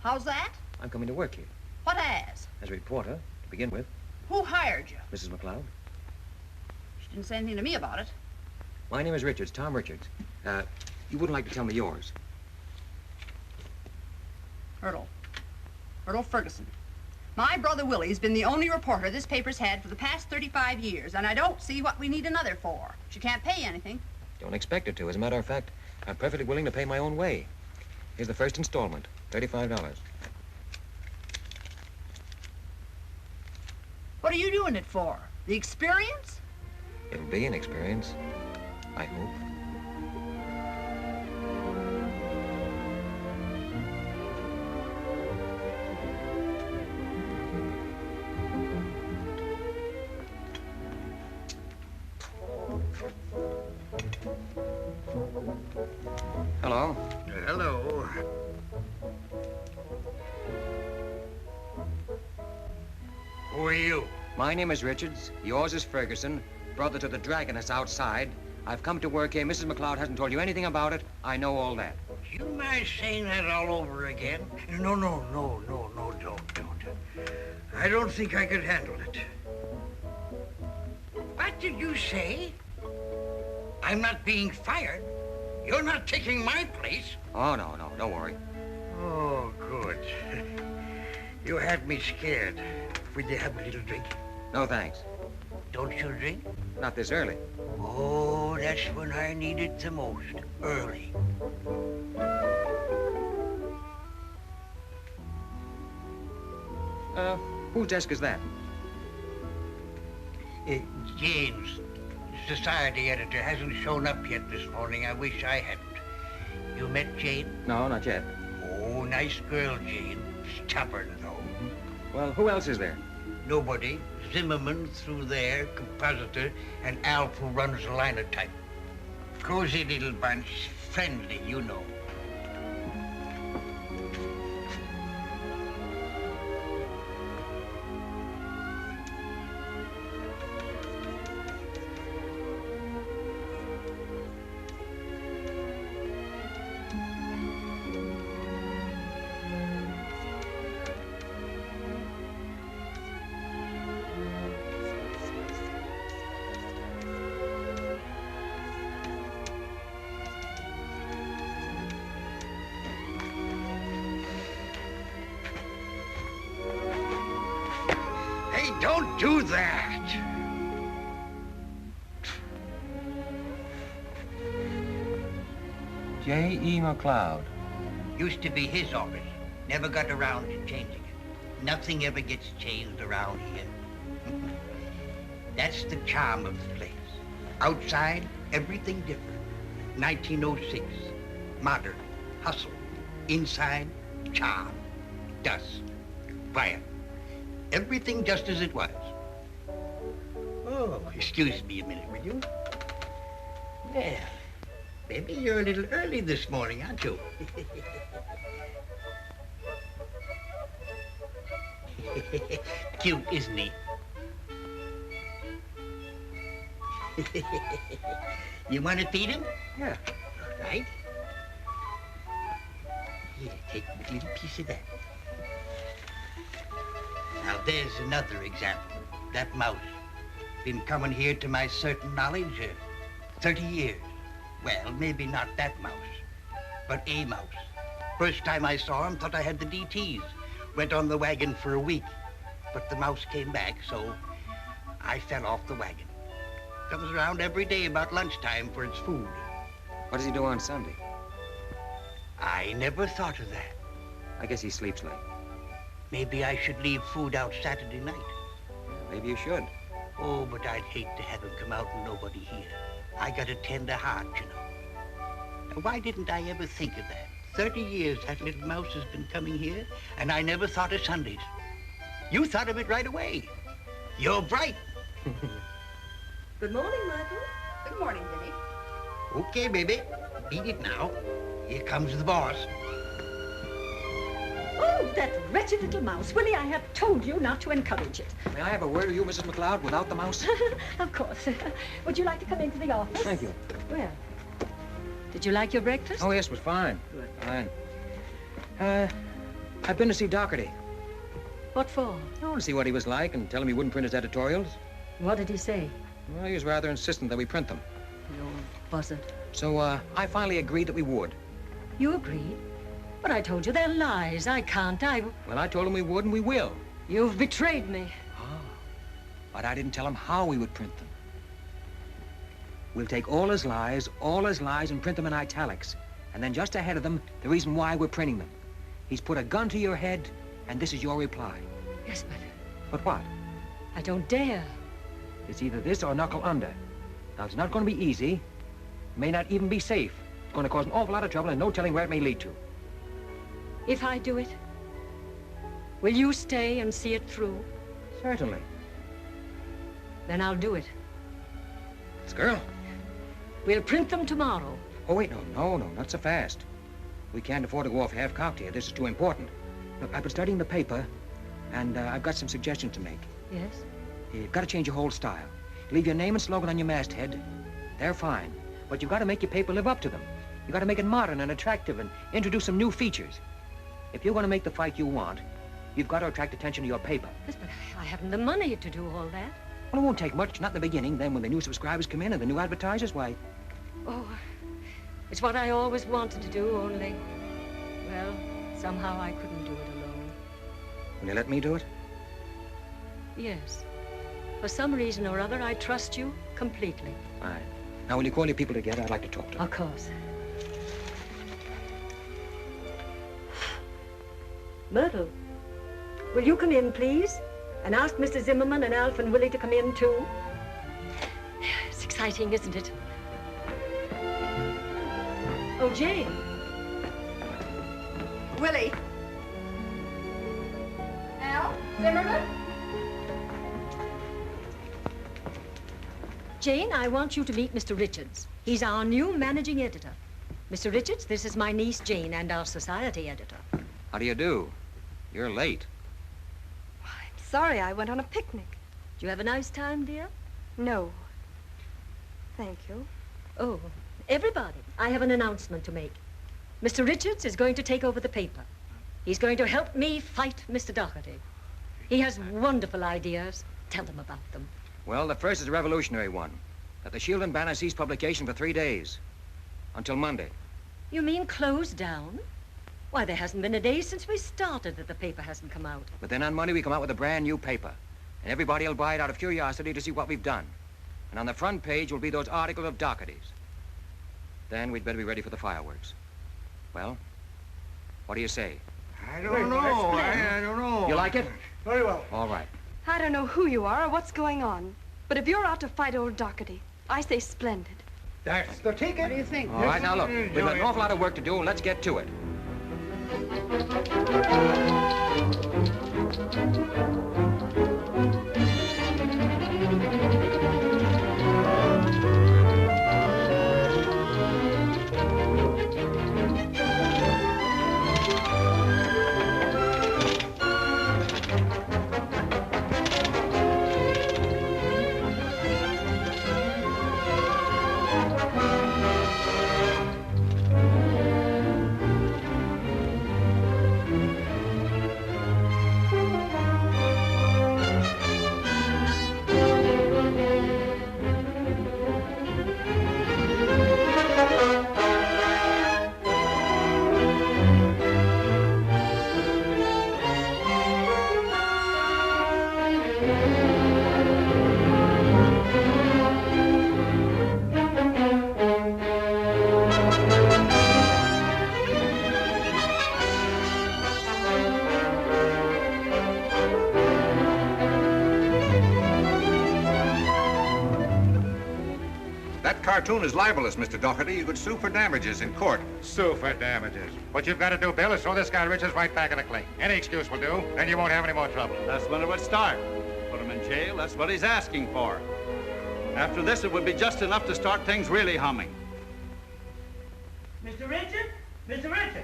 S13: How's that?
S8: I'm coming to work here.
S13: What as?
S8: As a reporter, to begin with.
S13: Who hired you?
S8: Mrs. McLeod.
S13: She didn't say anything to me about it.
S8: My name is Richards, Tom Richards. You wouldn't like to tell me yours?
S13: Erdl Ferguson. My brother Willie's been the only reporter this paper's had for the past 35 years, and I don't see what we need another for. She can't pay anything.
S8: Don't expect her to. As a matter of fact, I'm perfectly willing to pay my own way. Here's the first installment, $35.
S13: What are you doing it for? The experience?
S8: It'll be an experience, I hope. Hello.
S14: Hello. Who are you?
S8: My name is Richards. Yours is Ferguson, brother to the dragoness outside. I've come to work here. Mrs. McLeod hasn't told you anything about it. I know all that.
S14: Do you mind saying that all over again? No, don't. I don't think I could handle it. What did you say? I'm not being fired. You're not taking my place.
S8: Oh, no, don't worry.
S14: Oh, good. You had me scared. Will you have a little drink?
S8: No, thanks.
S14: Don't you drink?
S8: Not this early.
S14: Oh, that's when I need it the most. Early.
S8: Whose desk is that?
S14: James, society editor, hasn't shown up yet this morning. I wish I hadn't. You met Jane?
S8: No, not yet.
S14: Oh, nice girl, Jane. Stubborn, though.
S8: Well, who else is there?
S14: Nobody. Zimmerman through there, compositor, and Alf who runs the linotype. Cozy little bunch, friendly, you know. Don't do that!
S8: J.E. McLeod.
S14: Used to be his office. Never got around to changing it. Nothing ever gets changed around here. That's the charm of the place. Outside, everything different. 1906. Modern. Hustle. Inside, charm. Dust. Fire. Everything just as it was. Oh, excuse me a minute, will you? Well, maybe you're a little early this morning, aren't you? Cute, isn't he? You want to feed him?
S8: Yeah.
S14: All right. Here, take a little piece of that. Now, there's another example. That mouse. Been coming here to my certain knowledge 30 years. Well, maybe not that mouse, but a mouse. First time I saw him, thought I had the DTs. Went on the wagon for a week, but the mouse came back, so I fell off the wagon. Comes around every day about lunchtime for its food.
S8: What does he do on Sunday?
S14: I never thought of that.
S8: I guess he sleeps late.
S14: Maybe I should leave food out Saturday night.
S8: Maybe you should.
S14: Oh, but I'd hate to have him come out and nobody here. I got a tender heart, you know. Now, why didn't I ever think of that? 30 years that little mouse has been coming here, and I never thought of Sundays. You thought of it right away. You're bright.
S4: Good morning, Michael.
S13: Good morning, Vinnie.
S14: Okay, baby. Beat it now. Here comes the boss.
S3: Oh, that wretched little mouse. Willie, I have told you not to encourage it.
S8: May I have a word with you, Mrs. McLeod, without the mouse?
S3: Of course. Would you like to come into the office?
S8: Thank you.
S3: Well, did you like your breakfast?
S8: Oh, yes, it was fine.
S3: Good.
S8: Fine. I've been to see Dougherty.
S3: What for?
S8: I want to see what he was like and tell him he wouldn't print his editorials.
S3: What did he say?
S8: Well, he was rather insistent that we print them.
S3: You old buzzard.
S8: So, I finally agreed that we would.
S3: You agreed? But I told you they're lies. I can't.
S8: Well, I told him we would and we will.
S3: You've betrayed me.
S8: But I didn't tell him how we would print them. We'll take all his lies, and print them in italics. And then just ahead of them, the reason why we're printing them. He's put a gun to your head, and this is your reply.
S3: Yes, but...
S8: But what?
S3: I don't dare.
S8: It's either this or knuckle under. Now, it's not going to be easy. It may not even be safe. It's going to cause an awful lot of trouble and no telling where it may lead to.
S3: If I do it, will you stay and see it through?
S8: Certainly.
S3: Then I'll do it.
S8: This girl?
S3: We'll print them tomorrow.
S8: Oh, wait, no, not so fast. We can't afford to go off half-cocked here. This is too important. Look, I've been studying the paper, and I've got some suggestions to make.
S3: Yes?
S8: You've got to change your whole style. Leave your name and slogan on your masthead. They're fine. But you've got to make your paper live up to them. You've got to make it modern and attractive and introduce some new features. If you're going to make the fight you want, you've got to attract attention to your paper.
S3: Yes, but I haven't the money to do all that.
S8: Well, it won't take much, not in the beginning. Then when the new subscribers come in and the new advertisers, why...
S3: Oh, it's what I always wanted to do, only... Well, somehow I couldn't do it alone.
S8: Will you let me do it?
S3: Yes. For some reason or other, I trust you completely.
S8: Fine. Now, when you call your people together, I'd like to talk to them.
S3: Of course. Myrtle, will you come in, please? And ask Mr. Zimmerman and Alf and Willie to come in, too. It's exciting, isn't it? Oh, Jane.
S4: Willie. Al? Zimmerman?
S3: Jane, I want you to meet Mr. Richards. He's our new managing editor. Mr. Richards, this is my niece, Jane, and our society editor.
S8: How do you do? You're late.
S4: I'm sorry, I went on a picnic.
S3: Did you have a nice time, dear?
S4: No. Thank you.
S3: Oh, everybody, I have an announcement to make. Mr. Richards is going to take over the paper. He's going to help me fight Mr. Dougherty. He has wonderful ideas. Tell them about them.
S8: Well, the first is a revolutionary one. That the Shield and Banner cease publication for 3 days. Until Monday.
S3: You mean closed down? Why, there hasn't been a day since we started that the paper hasn't come out.
S8: But then on Monday we come out with a brand new paper. And everybody will buy it out of curiosity to see what we've done. And on the front page will be those articles of Dougherty's. Then we'd better be ready for the fireworks. Well, what do you say?
S14: I don't know. I don't know.
S8: You like it?
S10: Very well.
S8: All right.
S4: I don't know who you are or what's going on. But if you're out to fight old Dougherty, I say splendid.
S14: That's the ticket. What do you think?
S8: All right, now look, we've got an awful lot of work to do. Let's get to it.
S9: Cartoon is libelous, Mr. Dougherty. You could sue for damages in court.
S15: Sue for damages. What you've got to do, Bill, is throw this guy Richards right back in the clink. Any excuse will do, then you won't have any more trouble.
S7: That's when it would start. Put him in jail, that's what he's asking for. After this, it would be just enough to start things really humming.
S1: Mr. Richard? Mr. Richard!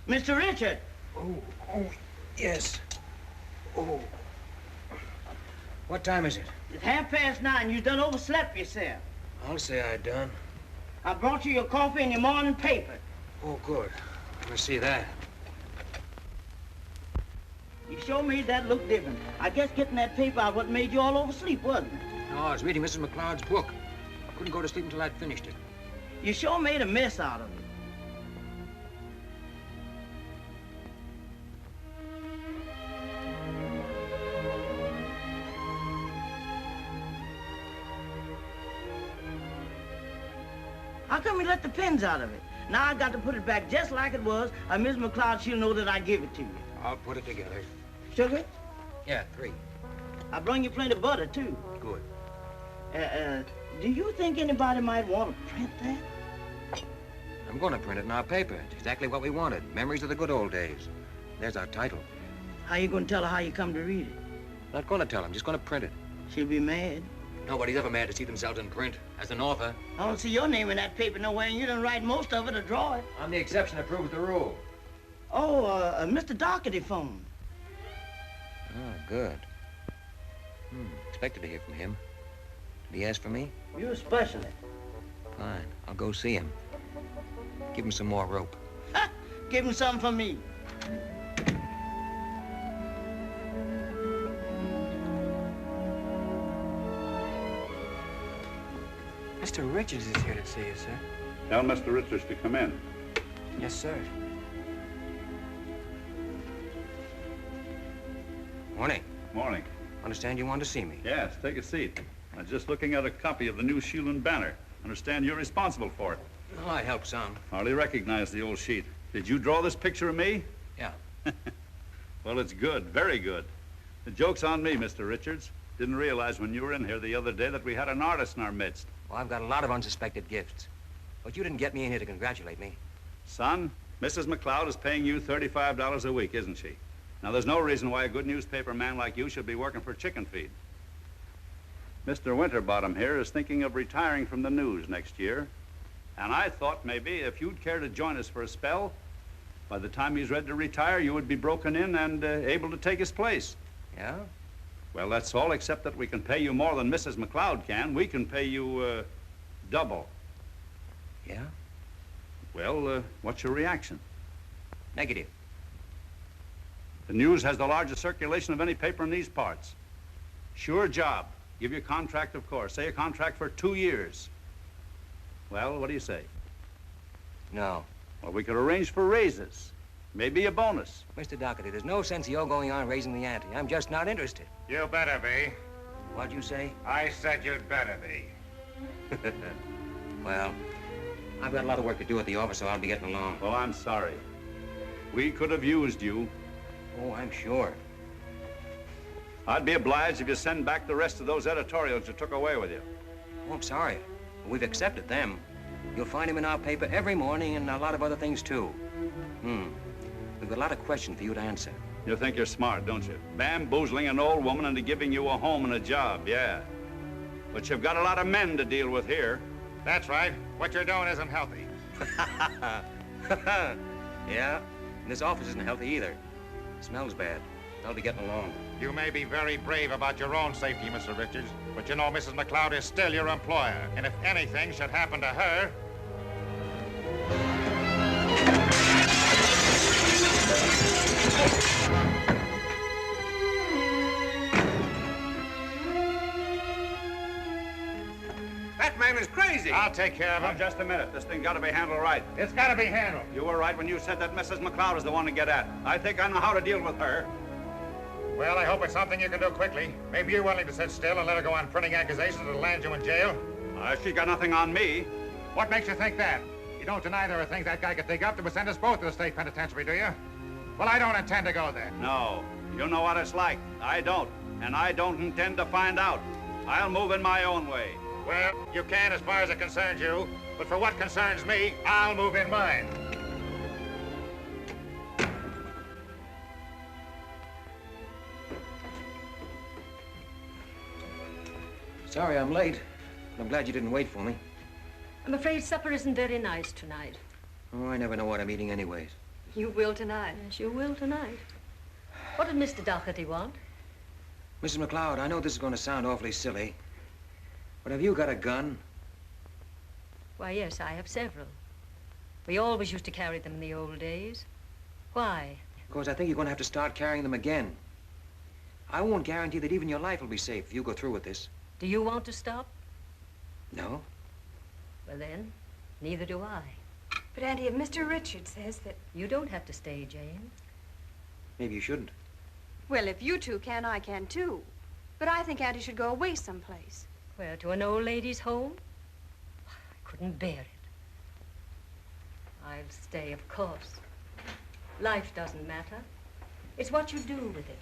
S1: Mr. Richard!
S8: Oh, yes. Oh. What time is it?
S1: It's 9:30. You done overslept yourself.
S8: I'll say I done.
S1: I brought you your coffee and your morning paper.
S8: Oh, good. Let me see that.
S1: You sure made that look different. I guess getting that paper out what made you all oversleep, wasn't it?
S8: No, I was reading Mrs. McLeod's book. I couldn't go to sleep until I'd finished it.
S1: You sure made a mess out of it. How come you let the pins out of it? Now I got to put it back just like it was, or Miss McLeod, she'll know that I give it to you.
S8: I'll put it together.
S1: Sugar?
S8: Yeah, 3.
S1: I brought you plenty of butter, too.
S8: Good.
S1: Do you think anybody might want to print that?
S8: I'm going to print it in our paper. It's exactly what we wanted. Memories of the good old days. There's our title.
S1: How you going to tell her how you come to read it?
S8: Not going to tell him, just going to print it.
S1: She'll be mad.
S8: Nobody's ever mad to see themselves in print. As an author.
S1: I don't see your name in that paper nowhere, and you didn't write most of it or draw it.
S8: I'm the exception that proves the rule.
S1: Oh, Mr. Dougherty phoned.
S8: Oh, good. Expected to hear from him. Did he ask for me?
S1: You especially.
S8: Fine. I'll go see him. Give him some more rope.
S1: Ha! Give him some for me.
S5: Mr. Richards is here to see you, sir.
S7: Tell Mr. Richards to come in.
S5: Yes, sir.
S8: Morning.
S7: Morning.
S8: Understand you wanted to see me.
S7: Yes, take a seat. I was just looking at a copy of the new Sheelan banner. Understand you're responsible for it.
S8: Oh, I helped some.
S7: Hardly recognize the old sheet. Did you draw this picture of me?
S8: Yeah.
S7: Well, it's good, very good. The joke's on me, Mr. Richards. Didn't realize when you were in here the other day that we had an artist in our midst.
S8: Well, I've got a lot of unsuspected gifts. But you didn't get me in here to congratulate me.
S7: Son, Mrs. McLeod is paying you $35 a week, isn't she? Now, there's no reason why a good newspaper man like you should be working for chicken feed. Mr. Winterbottom here is thinking of retiring from the news next year. And I thought maybe if you'd care to join us for a spell, by the time he's ready to retire, you would be broken in and able to take his place.
S8: Yeah?
S7: Well, that's all, except that we can pay you more than Mrs. McLeod can. We can pay you double.
S8: Yeah?
S7: Well, what's your reaction?
S8: Negative.
S7: The News has the largest circulation of any paper in these parts. Sure job. Give you a contract, of course. Say a contract for 2 years. Well, what do you say?
S8: No.
S7: Well, we could arrange for raises. Maybe a bonus.
S8: Mr. Dougherty, there's no sense of your going on raising the ante. I'm just not interested.
S15: You better be.
S8: What'd you say?
S15: I said you'd better be.
S8: Well, I've got a lot of work to do at the office, so I'll be getting along.
S7: Well, I'm sorry. We could have used you.
S8: Oh, I'm sure.
S7: I'd be obliged if you send back the rest of those editorials you took away with you.
S8: Oh, I'm sorry. We've accepted them. You'll find them in our paper every morning and a lot of other things, too. We've got a lot of questions for you to answer.
S7: You think you're smart, don't you? Bamboozling an old woman into giving you a home and a job, yeah. But you've got a lot of men to deal with here.
S15: That's right. What you're doing isn't healthy.
S8: Yeah? And this office isn't healthy either. It smells bad. They'll be getting along.
S15: You may be very brave about your own safety, Mr. Richards, but you know Mrs. McLeod is still your employer. And if anything should happen to her...
S2: That man is crazy.
S15: I'll take care of him.
S7: Now, just a minute. This thing got to be handled right.
S15: It's got to be handled.
S7: You were right when you said that Mrs. McLeod is the one to get at. I think I know how to deal with her.
S15: Well, I hope it's something you can do quickly. Maybe you're willing to sit still and let her go on printing accusations that'll land you in jail.
S7: She's got nothing on me.
S15: What makes you think that? You don't deny there are things that guy could dig up that would send us both to the state penitentiary, do you? Well, I don't intend to go there.
S7: No. You know what it's like. I don't. And I don't intend to find out. I'll move in my own way.
S15: Well, you can as far as it concerns you, but for what concerns me, I'll move in mine.
S8: Sorry I'm late, but I'm glad you didn't wait for me.
S3: I'm afraid supper isn't very nice tonight.
S8: Oh, I never know what I'm eating anyways.
S3: You will tonight. Yes, you will tonight. What did Mr. Dougherty want?
S8: Mrs. McLeod, I know this is going to sound awfully silly, but have you got a gun?
S3: Why, yes, I have several. We always used to carry them in the old days. Why?
S8: Because I think you're going to have to start carrying them again. I won't guarantee that even your life will be safe if you go through with this.
S3: Do you want to stop?
S8: No.
S3: Well, then, neither do I.
S16: But, Auntie, if Mr. Richard says that...
S3: You don't have to stay, Jane.
S8: Maybe you shouldn't.
S16: Well, if you two can, I can, too. But I think Auntie should go away someplace.
S3: Where, to an old lady's home? I couldn't bear it. I'll stay, of course. Life doesn't matter. It's what you do with it.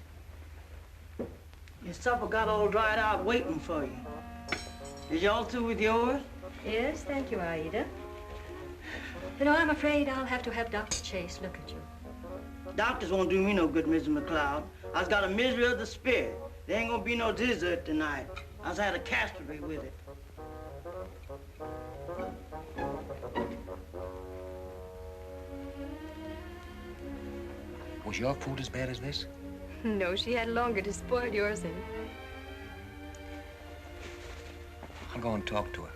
S1: Your supper got all dried out waiting for you. Is you all through with yours?
S3: Yes, thank you, Aida. You know, I'm afraid I'll have to have Dr. Chase look at you.
S1: Doctors won't do me no good, Mrs. McLeod. I've got a misery of the spirit. There ain't gonna be no dessert tonight. I've had a castaway with it.
S8: Was your food as bad as this?
S16: No, she had longer to spoil yours in.
S8: I'll go and talk to her.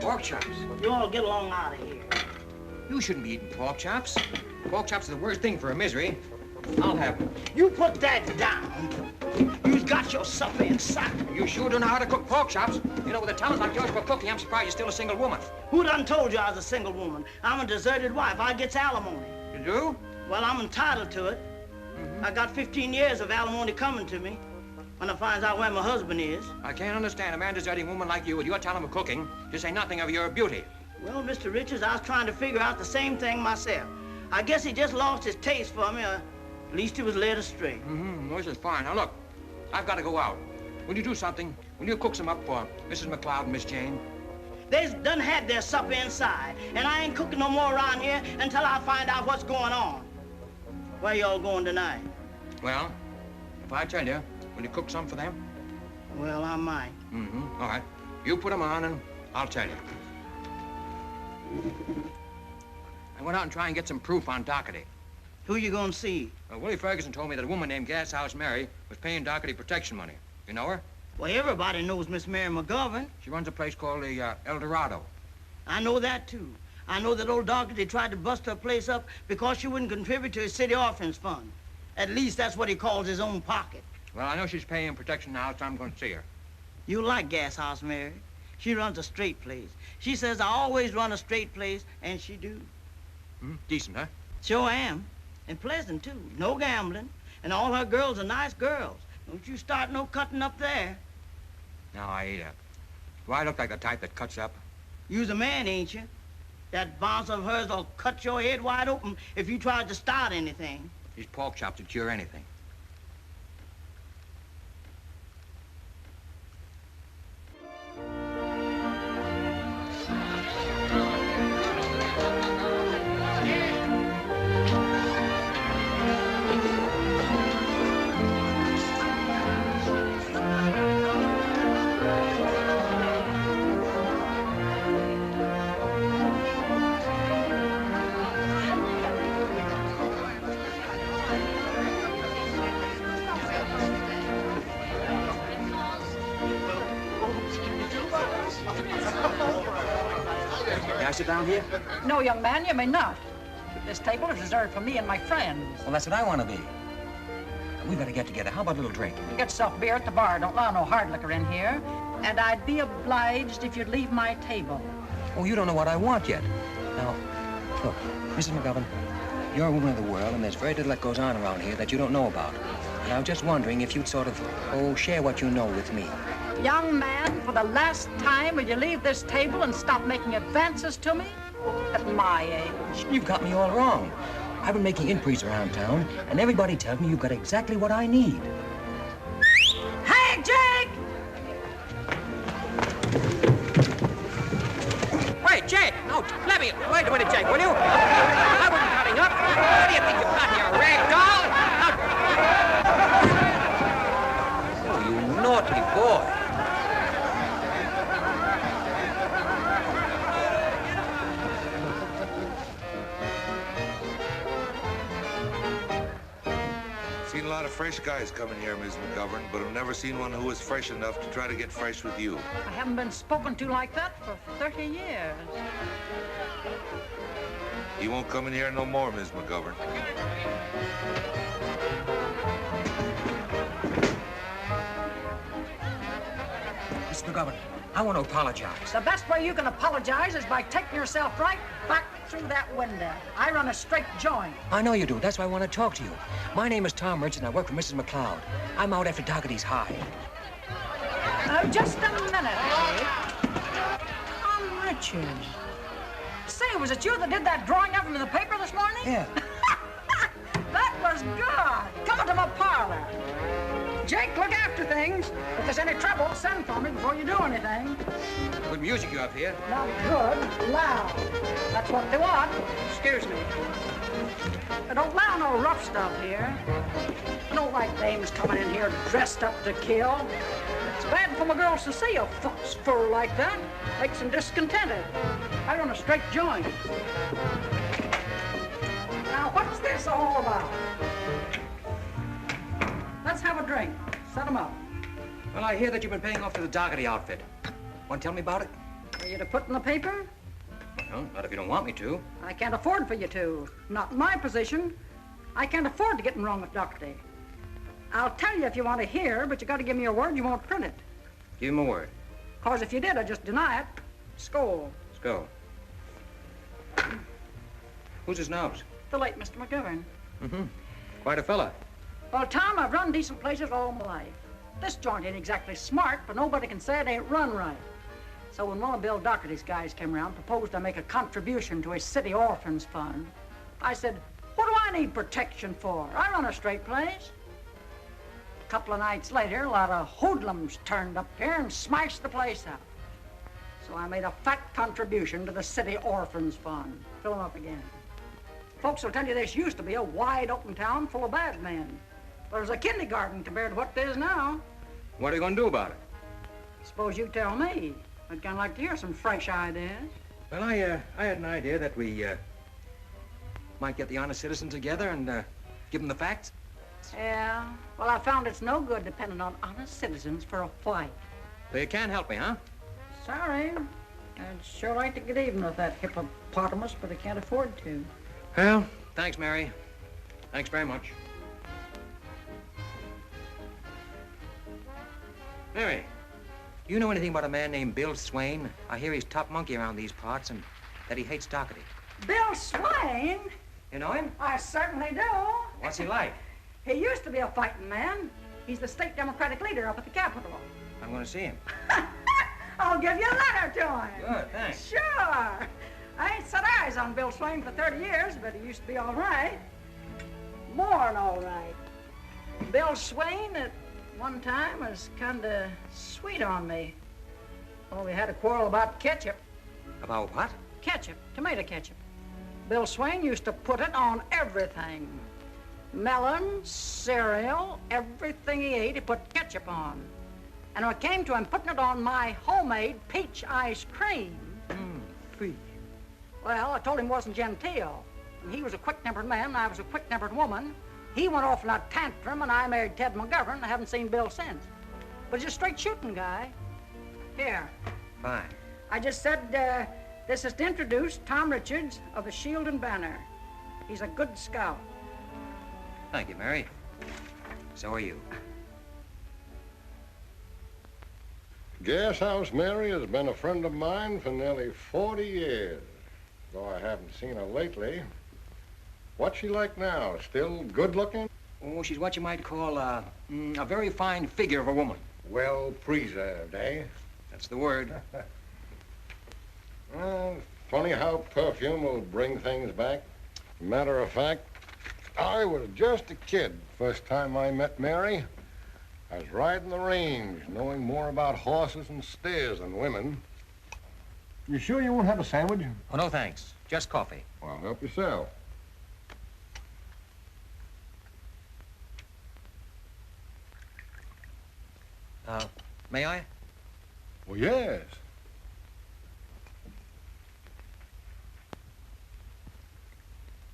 S8: Pork chops.
S1: You all get along out of here.
S8: You shouldn't be eating pork chops. Pork chops are the worst thing for a misery. I'll have them.
S1: You put that down. You've got your supper inside.
S8: You sure do know how to cook pork chops. You know, with a talent like yours for cooking, I'm surprised you're still a single woman.
S1: Who done told you I was a single woman? I'm a deserted wife. I gets alimony.
S8: You do?
S1: Well, I'm entitled to it. I got 15 years of alimony coming to me when I finds out where my husband is.
S8: I can't understand a man deserting a woman like you with your talent of cooking, to say nothing of your beauty.
S1: Well, Mr. Richards, I was trying to figure out the same thing myself. I guess he just lost his taste for me, or at least he was led astray.
S8: This is fine. Now, look, I've got to go out. Will you do something? Will you cook some up for Mrs. McLeod and Miss Jane?
S1: They done had their supper inside, and I ain't cooking no more around here until I find out what's going on. Where y'all going tonight?
S8: Well, if I tell you, will you cook some for them?
S1: Well, I might.
S8: All right. You put them on, and I'll tell you. I went out and tried and get some proof on Dougherty.
S1: Who you gonna see?
S8: Willie Ferguson told me that a woman named Gashouse Mary was paying Dougherty protection money. You know her?
S1: Well, everybody knows Miss Mary McGovern.
S8: She runs a place called the El Dorado.
S1: I know that, too. I know that old Dougherty tried to bust her place up because she wouldn't contribute to his city orphans fund. At least that's what he calls his own pocket.
S8: Well, I know she's paying protection now, so I'm going to see her.
S1: You like Gashouse Mary. She runs a straight place. She says I always run a straight place, and she do.
S8: Decent, huh?
S1: Sure am. And pleasant, too. No gambling. And all her girls are nice girls. Don't you start no cutting up there.
S8: Now, Aida, do I look like the type that cuts up?
S1: You's a man, ain't you? That bounce of hers will cut your head wide open if you tried to start anything.
S8: These pork chops would cure anything. May I sit down here?
S13: No, young man, you may not. This table is reserved for me and my friends.
S8: Well, that's what I want to be. We better get together. How about a little drink?
S13: You get yourself beer at the bar. Don't allow no hard liquor in here. And I'd be obliged if you'd leave my table.
S8: Oh, you don't know what I want yet. Now, look, Mrs. McGovern, you're a woman of the world, and there's very little that goes on around here that you don't know about. And I was just wondering if you'd sort of, share what you know with me.
S13: Young man, for the last time, will you leave this table and stop making advances to me? At my age.
S8: You've got me all wrong. I've been making inquiries around town, and everybody tells me you've got exactly what I need.
S13: Hey, Jake!
S8: Wait, Jake! No, let me. Wait a minute, Jake, will you? I wasn't cutting up.
S17: lot of fresh guys coming here, Miss McGovern, but I've never seen one who was fresh enough to try to get fresh with you.
S18: I haven't been spoken to like that for 30 years.
S17: You won't come in here no more, Miss McGovern.
S8: Miss McGovern, I want to apologize.
S18: The best way you can apologize is by taking yourself right back through that window. I run a straight joint.
S8: I know you do. That's why I want to talk to you. My name is Tom Richards, and I work for Mrs. McLeod. I'm out after Dougherty's hide.
S18: Just a minute, Hattie. Tom Richards. Say, was it you that did that drawing up into the paper this morning?
S8: Yeah.
S18: That was good. Come into my parlor. Jake, look after things. If there's any trouble, send for me before you do anything.
S8: Good music you have here.
S18: Not good, loud. That's what they want. Excuse me. I don't allow no rough stuff here. I don't like dames coming in here dressed up to kill. It's bad for my girls to see a fox fur like that. Makes them discontented. I run a straight joint. Now, what's this all about? Let's have a drink. Set 'em up.
S8: Well, I hear that you've been paying off to the Dougherty outfit. Want to tell me about it?
S18: Are you to put in the paper?
S8: Well, not if you don't want me to.
S18: I can't afford for you to. Not in my position. I can't afford to get in wrong with Dougherty. I'll tell you if you want to hear, but you got to give me your word you won't print it.
S8: Give him a word.
S18: 'Cause if you did, I'd just deny it. Scold.
S8: Let's go. Who's his nose?
S18: The late Mr. McGovern.
S8: Mm-hmm. Quite a fella.
S18: Well, Tom, I've run decent places all my life. This joint ain't exactly smart, but nobody can say it ain't run right. So when one of Bill Dougherty's guys came around, proposed I make a contribution to his city orphans fund, I said, what do I need protection for? I run a straight place. A couple of nights later, a lot of hoodlums turned up here and smashed the place up. So I made a fat contribution to the city orphans fund. Fill them up again. Folks will tell you this used to be a wide open town full of bad men. There's a kindergarten compared to what there is now.
S8: What are you going to do about it?
S18: Suppose you tell me. I'd kind of like to hear some fresh ideas.
S8: Well, I had an idea that we might get the honest citizens together and give them the facts.
S18: Yeah, well, I found it's no good depending on honest citizens for a fight.
S8: So you can't help me, huh?
S18: Sorry. I'd sure like to get even with that hippopotamus, but I can't afford to.
S8: Well, thanks, Mary. Thanks very much. Mary, do you know anything about a man named Bill Swain? I hear he's top monkey around these parts and that he hates Dougherty.
S18: Bill Swain?
S8: You know him?
S18: I certainly do.
S8: What's he like?
S18: He used to be a fighting man. He's the state Democratic leader up at the Capitol.
S8: I'm going to see him.
S18: I'll give you a letter to him.
S8: Good, thanks.
S18: Sure. I ain't set eyes on Bill Swain for 30 years, but he used to be all right. More than all right. Bill Swain at one time was kind of sweet on me. Oh, we had a quarrel about ketchup.
S8: About what?
S18: Ketchup, tomato ketchup. Bill Swain used to put it on everything. Melon, cereal, everything he ate, he put ketchup on. And when it came to him putting it on my homemade peach ice cream.
S8: Peach.
S18: Well, I told him it wasn't genteel. And he was a quick-tempered man, and I was a quick-tempered woman. He went off in a tantrum, and I married Ted McGovern. I haven't seen Bill since. But he's a straight-shooting guy. Here.
S8: Fine.
S18: I just said, this is to introduce Tom Richards of the Shield and Banner. He's a good scout.
S8: Thank you, Mary. So are you.
S19: Guest House Mary has been a friend of mine for nearly 40 years. Though I haven't seen her lately. What's she like now? Still good-looking?
S8: Oh, she's what you might call a very fine figure of a woman.
S19: Well preserved, eh?
S8: That's the word.
S19: Well, funny how perfume will bring things back. Matter of fact, I was just a kid first time I met Mary. I was riding the range, knowing more about horses and steers than women. You sure you won't have a sandwich?
S8: Oh, no, thanks. Just coffee.
S19: Well, help yourself.
S8: May I?
S19: Well, yes.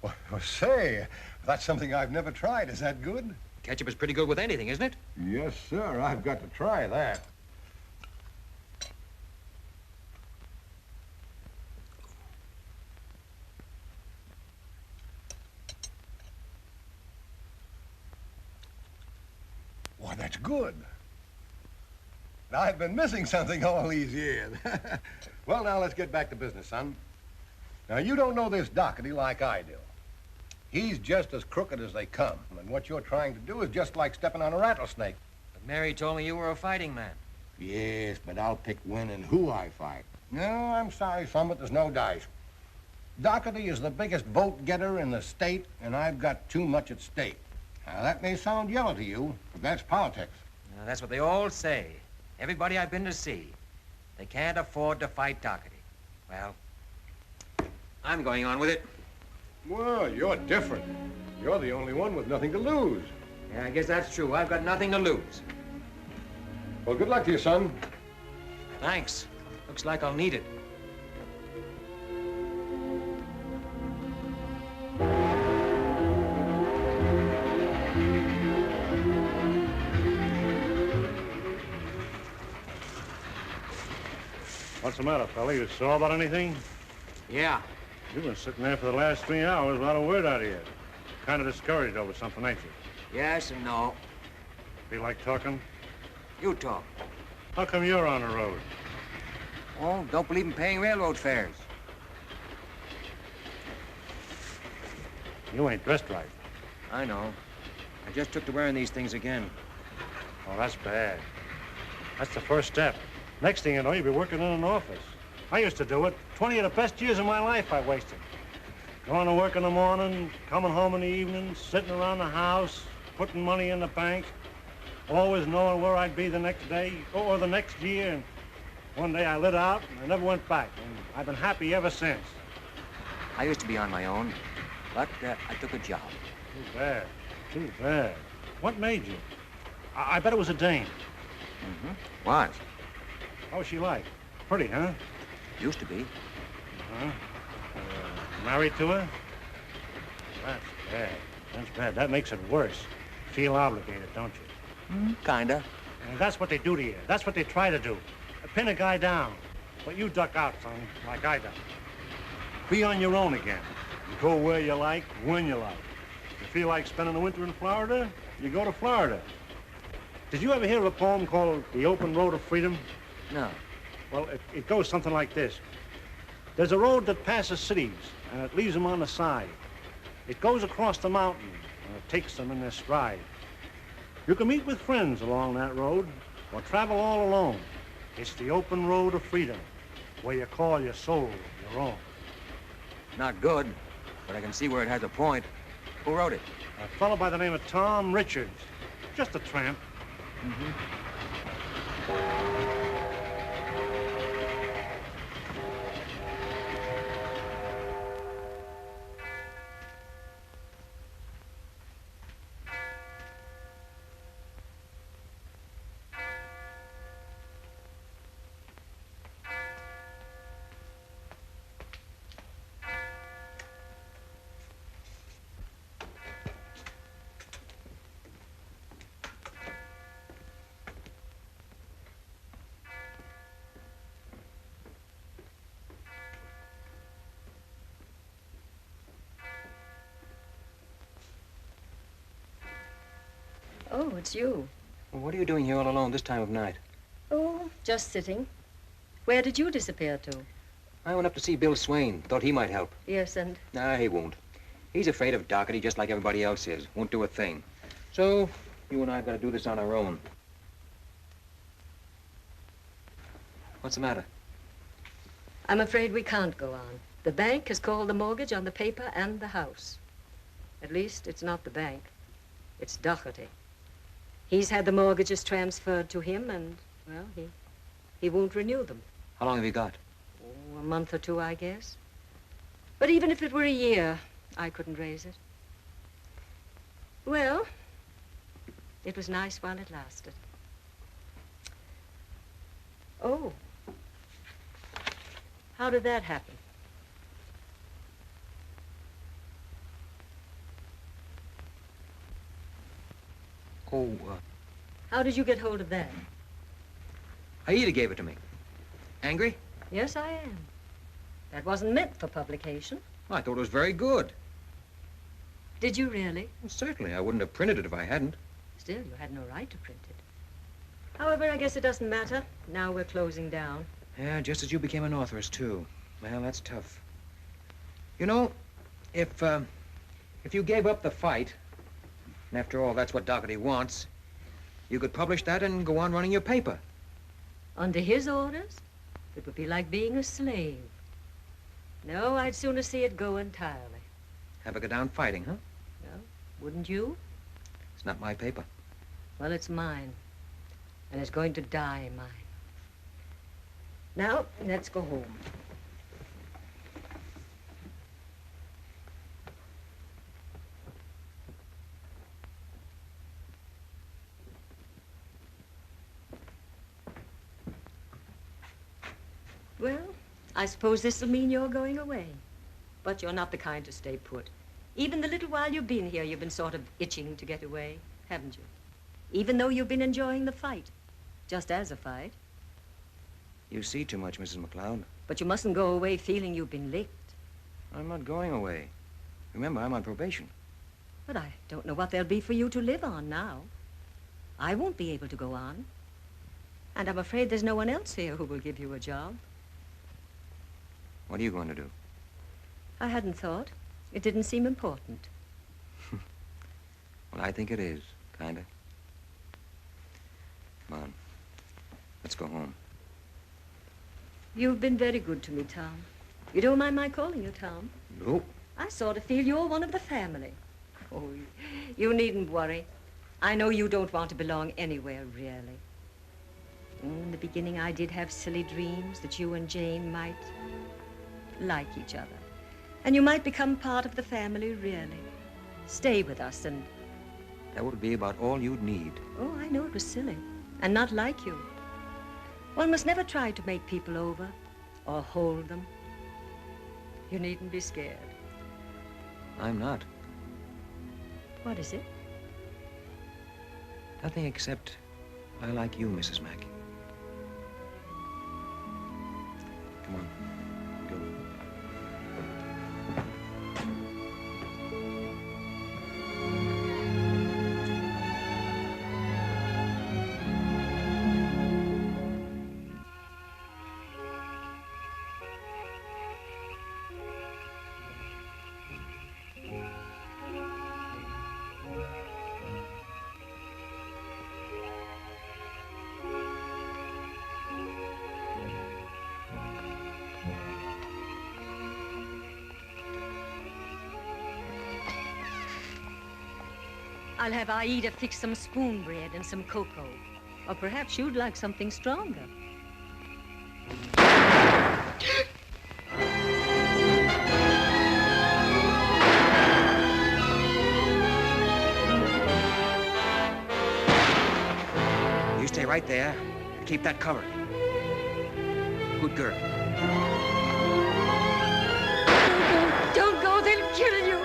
S19: Well, say, that's something I've never tried. Is that good?
S8: Ketchup is pretty good with anything, isn't it?
S19: Yes, sir. I've got to try that. Why, that's good. I've been missing something all these years. Well, now let's get back to business, son. Now, you don't know this Dougherty like I do. He's just as crooked as they come, and what you're trying to do is just like stepping on a rattlesnake.
S8: But Mary told me you were a fighting man.
S19: Yes, but I'll pick when and who I fight. No, I'm sorry, son, but there's no dice. Dougherty is the biggest vote-getter in the state, and I've got too much at stake. Now, that may sound yellow to you, but that's politics.
S8: Now, that's what they all say. Everybody I've been to see. They can't afford to fight Dougherty. Well, I'm going on with it.
S19: Well, you're different. You're the only one with nothing to lose.
S8: Yeah, I guess that's true. I've got nothing to lose.
S19: Well, good luck to you, son.
S8: Thanks. Looks like I'll need it.
S20: What's the matter, fella? You sore about anything?
S8: Yeah.
S20: You've been sitting there for the last 3 hours without a word out of you. Kind of discouraged over something, ain't you?
S8: Yes and no.
S20: Feel like talking?
S8: You talk.
S20: How come you're on the road?
S8: Oh, don't believe in paying railroad fares.
S20: You ain't dressed right.
S8: I know. I just took to wearing these things again.
S20: Oh, that's bad. That's the first step. Next thing you know, you'll be working in an office. I used to do it. 20 of the best years of my life I wasted. Going to work in the morning, coming home in the evening, sitting around the house, putting money in the bank, always knowing where I'd be the next day or the next year. And one day I lit out and I never went back. And I've been happy ever since.
S8: I used to be on my own, but I took a job.
S20: Too bad. Too bad. What made you? I bet it was a dame.
S8: Mm-hmm. Was.
S20: How was she like? Pretty, huh?
S8: Used to be.
S20: Uh-huh. Married to her? That's bad. That's bad. That makes it worse. Feel obligated, don't you?
S8: Kinda.
S20: And that's what they do to you. That's what they try to do. Pin a guy down. But you duck out, son, like I done. Be on your own again. You go where you like, when you like. If you feel like spending the winter in Florida, you go to Florida. Did you ever hear of a poem called The Open Road of Freedom?
S8: No.
S20: Well, it goes something like this. There's a road that passes cities, and it leaves them on the side. It goes across the mountain, and it takes them in their stride. You can meet with friends along that road, or travel all alone. It's the open road of freedom, where you call your soul your own.
S8: Not good, but I can see where it has a point. Who wrote it?
S20: A fellow by the name of Tom Richards. Just a tramp.
S3: Oh, it's you.
S8: Well, what are you doing here all alone this time of night?
S3: Oh, just sitting. Where did you disappear to?
S8: I went up to see Bill Swain. Thought he might help.
S3: Yes, and?
S8: Nah, he won't. He's afraid of Dougherty just like everybody else is. Won't do a thing. So, you and I have got to do this on our own. What's the matter?
S3: I'm afraid we can't go on. The bank has called the mortgage on the paper and the house. At least, it's not the bank. It's Dougherty. He's had the mortgages transferred to him, and, well, he won't renew them.
S8: How long have you got?
S3: Oh, a month or two, I guess. But even if it were a year, I couldn't raise it. Well, it was nice while it lasted. Oh. How did that happen?
S8: Oh,
S3: How did you get hold of that?
S8: Aida gave it to me. Angry?
S3: Yes, I am. That wasn't meant for publication.
S8: I thought it was very good.
S3: Did you really?
S8: Well, certainly. I wouldn't have printed it if I hadn't.
S3: Still, you had no right to print it. However, I guess it doesn't matter. Now we're closing down.
S8: Yeah, just as you became an authoress, too. Well, that's tough. You know, if you gave up the fight, and after all, that's what Dougherty wants, you could publish that and go on running your paper.
S3: Under his orders, it would be like being a slave. No, I'd sooner see it go entirely.
S8: Have it go down fighting, huh?
S3: No, wouldn't you?
S8: It's not my paper.
S3: Well, it's mine. And it's going to die mine. Now, let's go home. Well, I suppose this'll mean you're going away. But you're not the kind to stay put. Even the little while you've been here, you've been sort of itching to get away, haven't you? Even though you've been enjoying the fight, just as a fight.
S8: You see too much, Mrs. McLeod.
S3: But you mustn't go away feeling you've been licked.
S8: I'm not going away. Remember, I'm on probation.
S3: But I don't know what there'll be for you to live on now. I won't be able to go on. And I'm afraid there's no one else here who will give you a job.
S8: What are you going to do?
S3: I hadn't thought. It didn't seem important.
S8: Well, I think it is, kinda. Come on. Let's go home.
S3: You've been very good to me, Tom. You don't mind my calling you Tom?
S8: Nope.
S3: I sort of feel you're one of the family. Oh, you needn't worry. I know you don't want to belong anywhere, really. In the beginning, I did have silly dreams that you and Jane might like each other. And you might become part of the family, really. Stay with us and...
S8: That would be about all you'd need.
S3: Oh, I know it was silly. And not like you. One must never try to make people over or hold them. You needn't be scared.
S8: I'm not.
S3: What is it?
S8: Nothing except I like you, Mrs. Mack. Come on. Go.
S3: I'll have Aida fix some spoon bread and some cocoa. Or perhaps you'd like something stronger.
S8: You stay right there and keep that covered. Good girl.
S3: Don't go, they'll kill you.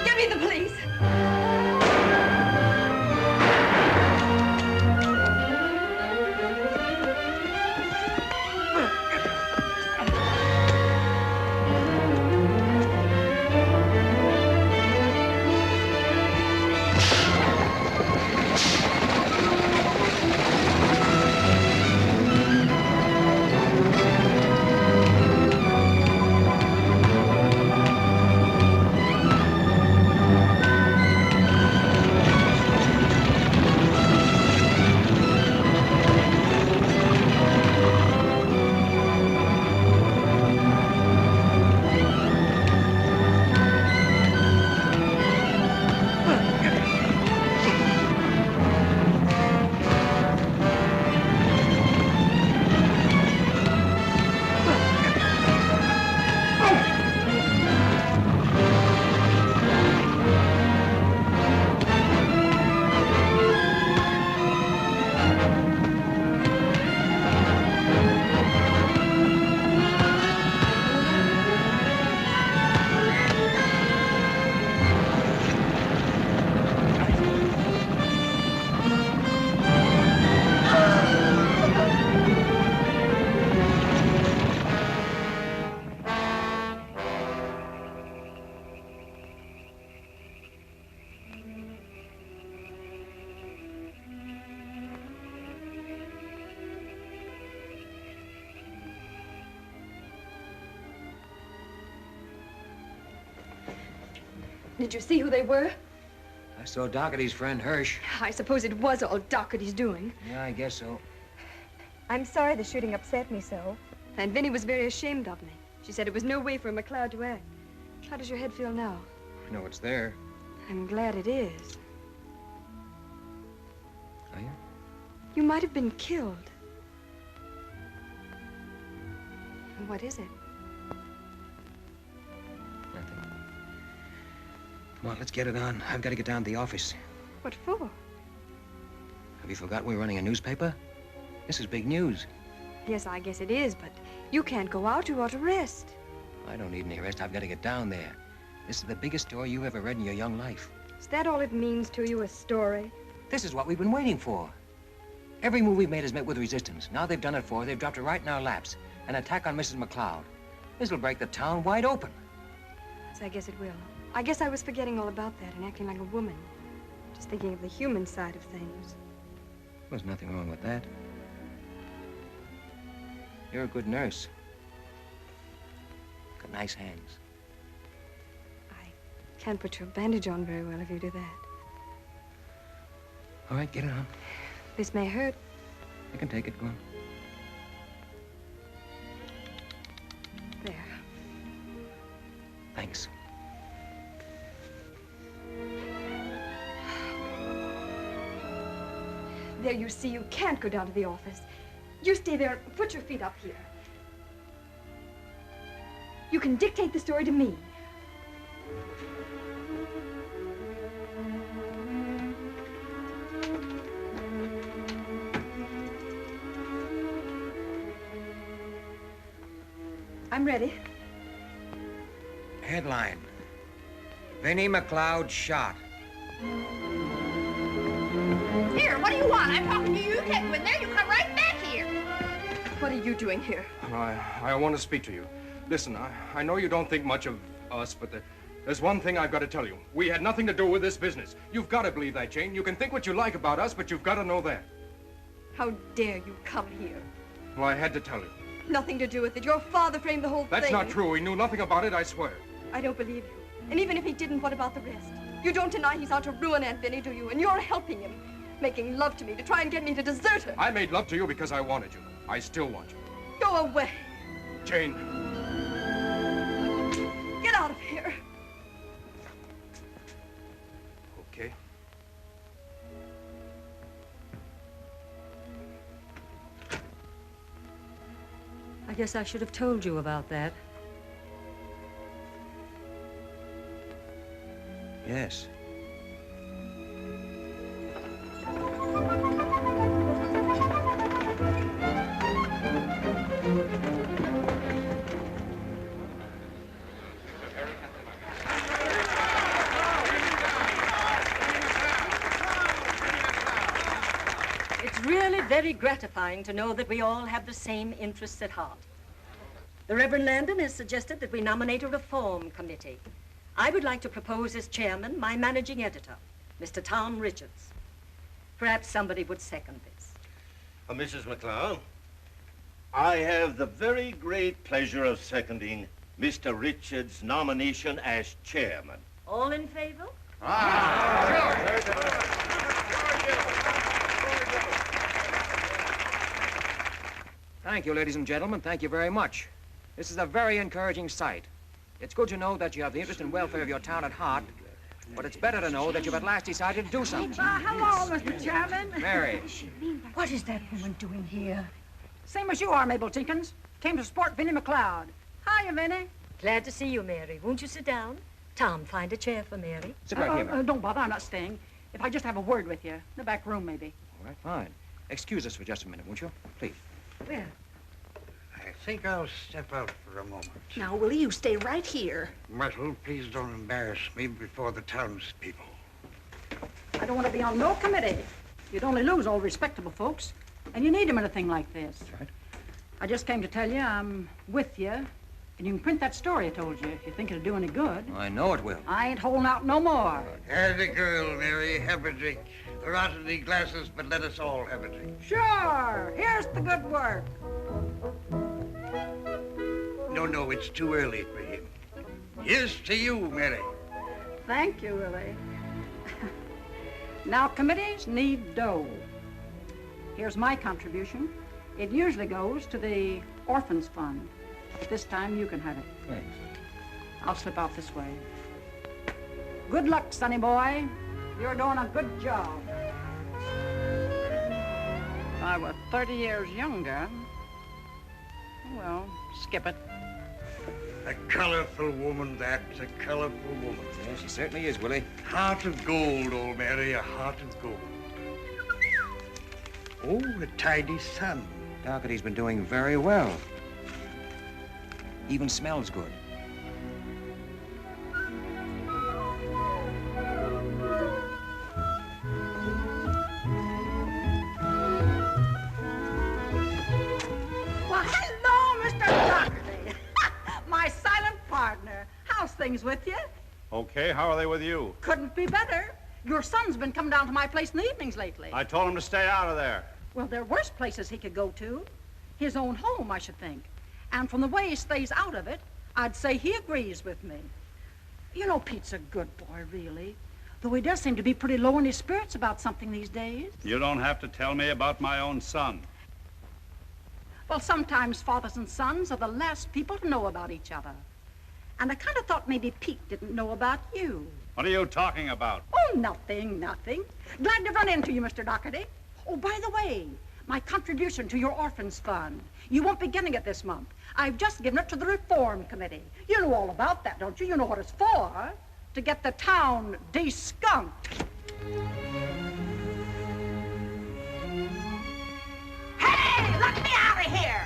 S4: Get me the police. Did you see who they were?
S8: I saw Dougherty's friend, Hirsch.
S4: I suppose it was all Dougherty's doing.
S8: Yeah, I guess so.
S16: I'm sorry the shooting upset me so.
S4: And Vinnie was very ashamed of me. She said it was no way for McLeod to act. How does your head feel now?
S8: I know it's there.
S4: I'm glad it is.
S8: Are you?
S4: You might have been killed. What is it?
S8: Nothing. Come on, let's get it on. I've got to get down to the office.
S4: What for?
S8: Have you forgotten we're running a newspaper? This is big news.
S4: Yes, I guess it is, but you can't go out. You ought to rest.
S8: I don't need any rest. I've got to get down there. This is the biggest story you've ever read in your young life.
S4: Is that all it means to you, a story?
S8: This is what we've been waiting for. Every move we've made has met with resistance. Now they've done it for. They've dropped it right in our laps. An attack on Mrs. McLeod. This'll break the town wide open.
S4: Yes, I guess it will. I guess I was forgetting all about that and acting like a woman. Just thinking of the human side of things.
S8: There's nothing wrong with that. You're a good nurse. Got nice hands.
S4: Can't put your bandage on very well if you do that.
S8: All right, get it on.
S4: This may hurt.
S8: I can take it. Go on.
S4: There.
S8: Thanks.
S4: There, you see, you can't go down to the office. You stay there and put your feet up here. You can dictate the story to me. I'm ready.
S8: Headline. Vinnie McLeod shot.
S13: Here, what do you want? I'm talking to you. You can't go in there. You come right back here.
S4: What are you doing here?
S10: I want to speak to you. Listen, I know you don't think much of us, but there's one thing I've got to tell you. We had nothing to do with this business. You've got to believe that, Jane. You can think what you like about us, but you've got to know that.
S4: How dare you come here?
S10: Well, I had to tell you.
S4: Nothing to do with it. Your father framed the whole thing.
S10: That's not true. He knew nothing about it, I swear.
S4: I don't believe you. And even if he didn't, what about the rest? You don't deny he's out to ruin Aunt Vinnie, do you? And you're helping him, making love to me to try and get me to desert her.
S10: I made love to you because I wanted you. I still want you.
S4: Go away.
S10: Jane.
S4: Get out of here.
S10: Okay.
S3: I guess I should have told you about that.
S8: Yes.
S3: It's really very gratifying to know that we all have the same interests at heart. The Reverend Landon has suggested that we nominate a reform committee. I would like to propose as chairman my managing editor, Mr. Tom Richards. Perhaps somebody would second this.
S21: Mrs. McLeod, I have the very great pleasure of seconding Mr. Richards' nomination as chairman.
S3: All in favor?
S8: Thank you, ladies and gentlemen. Thank you very much. This is a very encouraging sight. It's good to know that you have the interest and welfare of your town at heart, but it's better to know that you've at last decided to do something.
S18: Hello, Mr. Chairman.
S8: Mary.
S18: What is that woman doing here? Same as you are, Mabel Tinkins. Came to support Vinnie McLeod. Hiya, Vinnie.
S3: Glad to see you, Mary. Won't you sit down? Tom, find a chair for Mary.
S8: Sit right here, Mary.
S18: Don't bother, I'm not staying. If I just have a word with you, in the back room, maybe.
S8: All right, fine. Excuse us for just a minute, won't you? Please.
S18: Where?
S14: I think I'll step out for a moment.
S22: Now, Willie, you stay right here.
S14: Myrtle, please don't embarrass me before the townspeople.
S18: I don't want to be on no committee. You'd only lose all respectable folks, and you need them in a thing like this.
S8: That's right.
S18: I just came to tell you I'm with you, and you can print that story I told you if you think it'll do any good.
S8: I know it will.
S18: I ain't holding out no more.
S14: There's a girl, Mary. Have a drink. There aren't any glasses, but let us all have a drink.
S18: Sure. Here's the good work.
S14: No, it's too early for him. Here's to you, Mary.
S18: Thank you, Willie. Now, committees need dough. Here's my contribution. It usually goes to the Orphans Fund. But this time, you can have it.
S8: Thanks.
S18: I'll slip out this way. Good luck, sonny boy. You're doing a good job. If I were 30 years younger, well, skip it.
S14: A colorful woman, that's a colorful woman.
S8: Yeah, she certainly is, Willie.
S14: Heart of gold, old Mary, a heart of gold. Oh, a tidy son.
S8: Dougherty's been doing very well. Even smells good.
S18: Well, hello, Mr. Dougherty. My silent partner. How's things with you?
S7: Okay, how are they with you?
S18: Couldn't be better. Your son's been coming down to my place in the evenings lately.
S7: I told him to stay out of there.
S18: Well, there are worse places he could go to. His own home, I should think. And from the way he stays out of it, I'd say he agrees with me. You know, Pete's a good boy, really. Though he does seem to be pretty low in his spirits about something these days.
S7: You don't have to tell me about my own son.
S18: Well, sometimes fathers and sons are the last people to know about each other. And I kind of thought maybe Pete didn't know about you.
S7: What are you talking about?
S18: Oh, nothing, nothing. Glad to run into you, Mr. Dougherty. Oh, by the way, my contribution to your orphans fund. You won't be getting it this month. I've just given it to the Reform Committee. You know all about that, don't you? You know what it's for. To get the town de-skunked.
S22: Hey, let me out of here!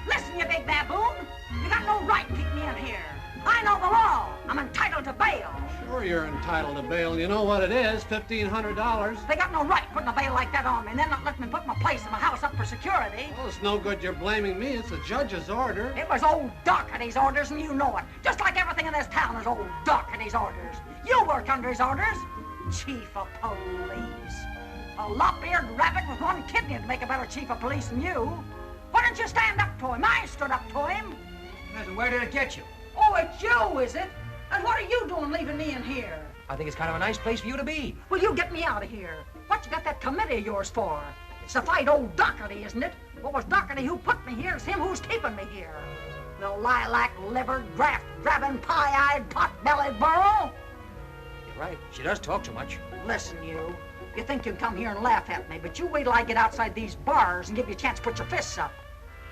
S22: Listen, you big baboon. You got no right to keep me in here. I know the law. I'm entitled to bail.
S5: Sure you're entitled to bail. You know what it is, $1,500.
S22: They got no right putting a bail like that on me and then not letting me put my place in my house up for security.
S5: Well, it's no good you're blaming me. It's the judge's order.
S22: It was old Dougherty's orders, and you know it. Just like everything in this town is old Dougherty's orders. You work under his orders. Chief of police. A lop-eared rabbit with one kidney would make a better chief of police than you. Why didn't you stand up to him? I stood up to him.
S8: Listen, where did it get you?
S18: Oh, it's you, is it? And what are you doing leaving me in here?
S8: I think it's kind of a nice place for you to be.
S18: Well, you get me out of here. What you got that committee of yours for? It's to fight old Dougherty, isn't it? What was Dougherty who put me here? It's him who's keeping me here. The lilac-livered, graft-grabbing, pie-eyed, pot-bellied burro.
S8: You're right. She does talk too much.
S18: Listen, you. You think you can come here and laugh at me, but you wait till I get outside these bars and give you a chance to put your fists up.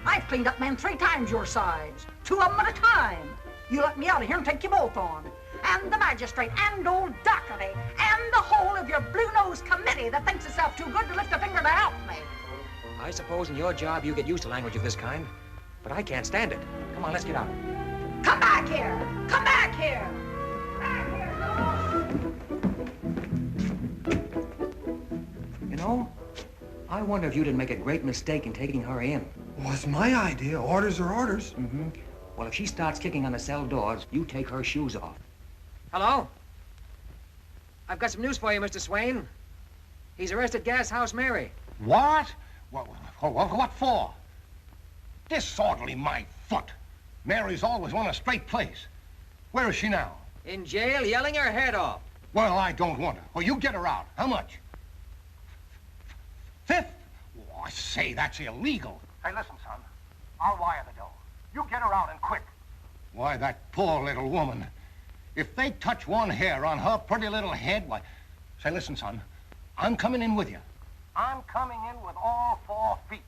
S18: I've cleaned up men 3 times your size. 2 of them at a time. You let me out of here and take you both on. And the magistrate, and old Dougherty, and the whole of your blue-nosed committee that thinks itself too good to lift a finger to help me.
S8: I suppose in your job you get used to language of this kind, but I can't stand it. Come on, let's get out.
S18: Come back here! Come back here! Back here,
S8: You know, I wonder if you didn't make a great mistake in taking her in.
S10: Well, it's my idea. Orders are orders.
S8: Mm-hmm. Well, if she starts kicking on the cell doors, you take her shoes off. Hello? I've got some news for you, Mr. Swain. He's arrested Gas House Mary.
S19: What? What for? Disorderly my foot. Mary's always won a straight place. Where is she now?
S8: In jail, yelling her head off.
S19: Well, I don't want her. Well, you get her out. How much? 50? Oh, I say, that's illegal. Hey, listen, son. I'll wire the dough. You get her out and quick. Why, that poor little woman. If they touch one hair on her pretty little head, why... Say, listen, son. I'm coming in with you. I'm coming in with all 4 feet.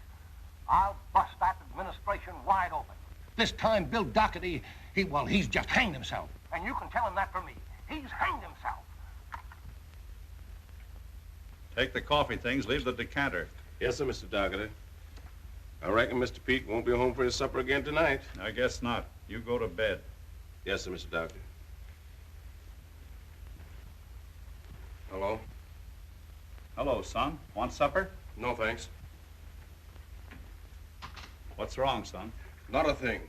S19: I'll bust that administration wide open. This time, Bill Dougherty, he's just hanged himself. And you can tell him that from me. He's hanged himself.
S7: Take the coffee things, leave the decanter.
S6: Yes, sir, Mr. Dougherty. I reckon Mr. Pete won't be home for his supper again tonight.
S7: I guess not. You go to bed.
S6: Yes, sir, Mr. Dougherty. Hello?
S7: Hello, son. Want supper?
S6: No, thanks.
S7: What's wrong, son?
S6: Not a thing.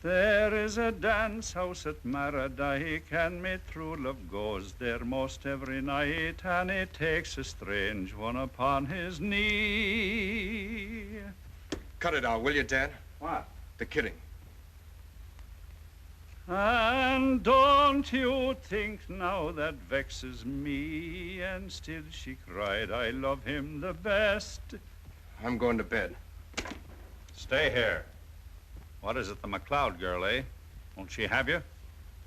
S7: There is a dance house at Marjorie, and me true love goes there most every night, and he takes a strange one upon his knee.
S10: Cut it out, will you, Dad?
S7: What?
S10: The kidding.
S7: And don't you think now that vexes me? And still she cried, I love him the best.
S10: I'm going to bed.
S7: Stay here. What is it, the McLeod girl, eh? Won't she have you?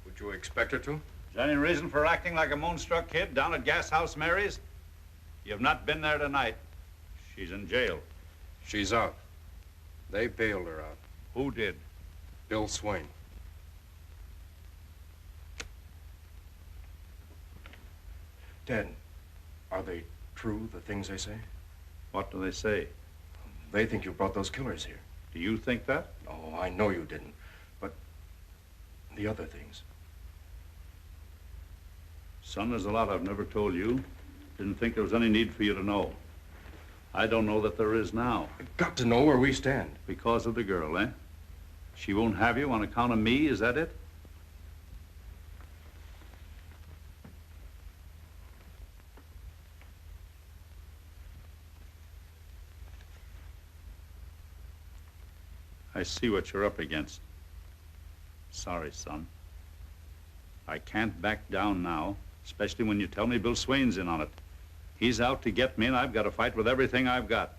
S10: Would you expect her to?
S7: Is there any reason for acting like a moonstruck kid down at Gas House Mary's? You've not been there tonight. She's in jail.
S10: She's out. They bailed her out.
S7: Who did?
S10: Bill Swain. Dad, are they true, the things they say?
S7: What do they say?
S10: They think you brought those killers here.
S7: Do you think that?
S10: Oh, I know you didn't. But the other things.
S7: Son, there's a lot I've never told you. Didn't think there was any need for you to know. I don't know that there is now.
S10: I've got to know where we stand.
S7: Because of the girl, eh? She won't have you on account of me, is that it? I see what you're up against. Sorry, son. I can't back down now, especially when you tell me Bill Swain's in on it. He's out to get me, and I've got to fight with everything I've got.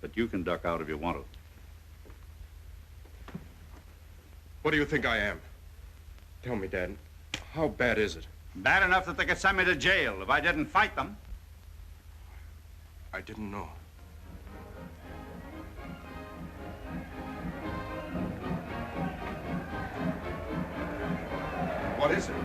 S7: But you can duck out if you want to.
S10: What do you think I am? Tell me, Dad, how bad is it?
S7: Bad enough that they could send me to jail if I didn't fight them.
S10: I didn't know. What is it?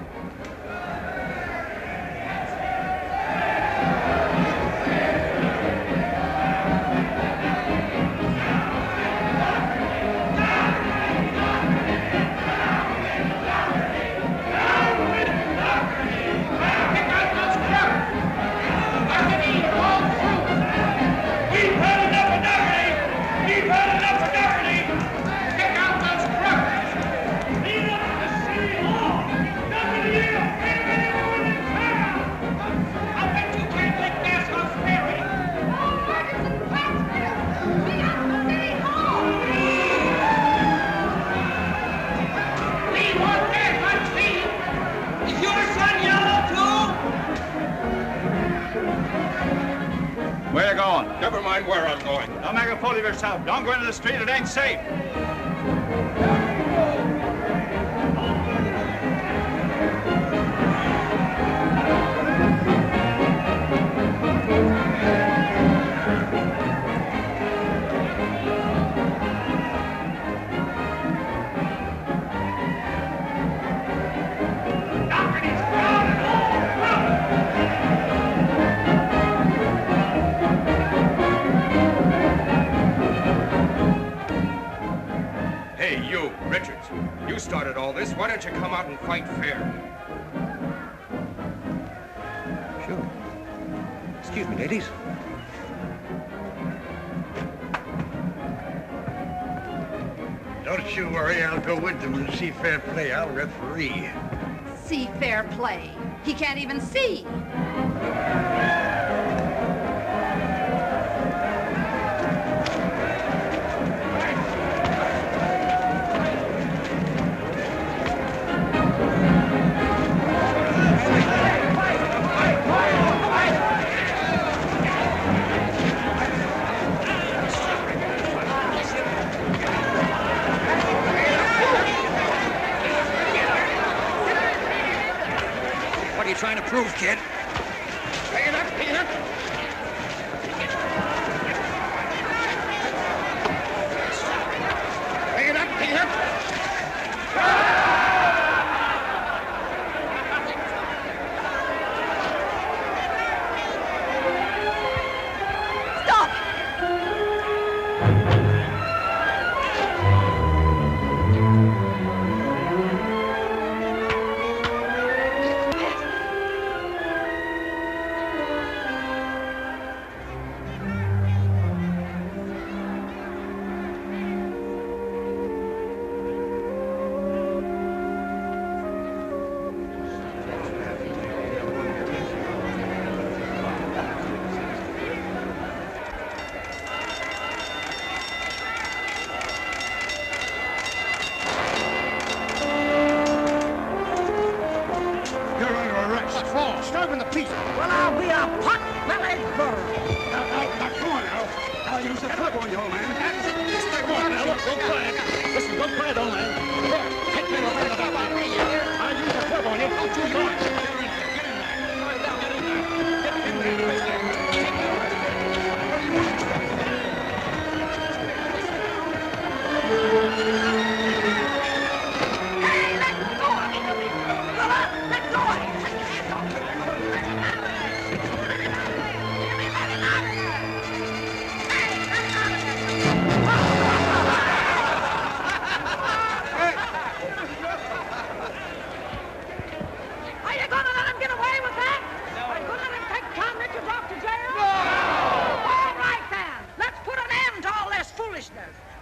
S7: Where you going?
S10: Never mind where I'm going.
S7: Don't make a fool of yourself. Don't go into the street. It ain't safe.
S10: Richards, you started all this. Why don't you come out and fight fair?
S8: Sure. Excuse me, ladies.
S14: Don't you worry, I'll go with them and see fair play. I'll referee.
S13: See fair play. He can't even see.
S8: What are you trying to prove, kid?
S14: Bring it up, Peter. Bring it up, Peter.
S4: Stop!
S22: pot-bellied girl.
S19: Now, come on now. I'll use the club on you, old man. Come on now, look, don't cry. Listen, don't cry, old man. Here, take me over the club on me. I'll use the club on you. Don't you go.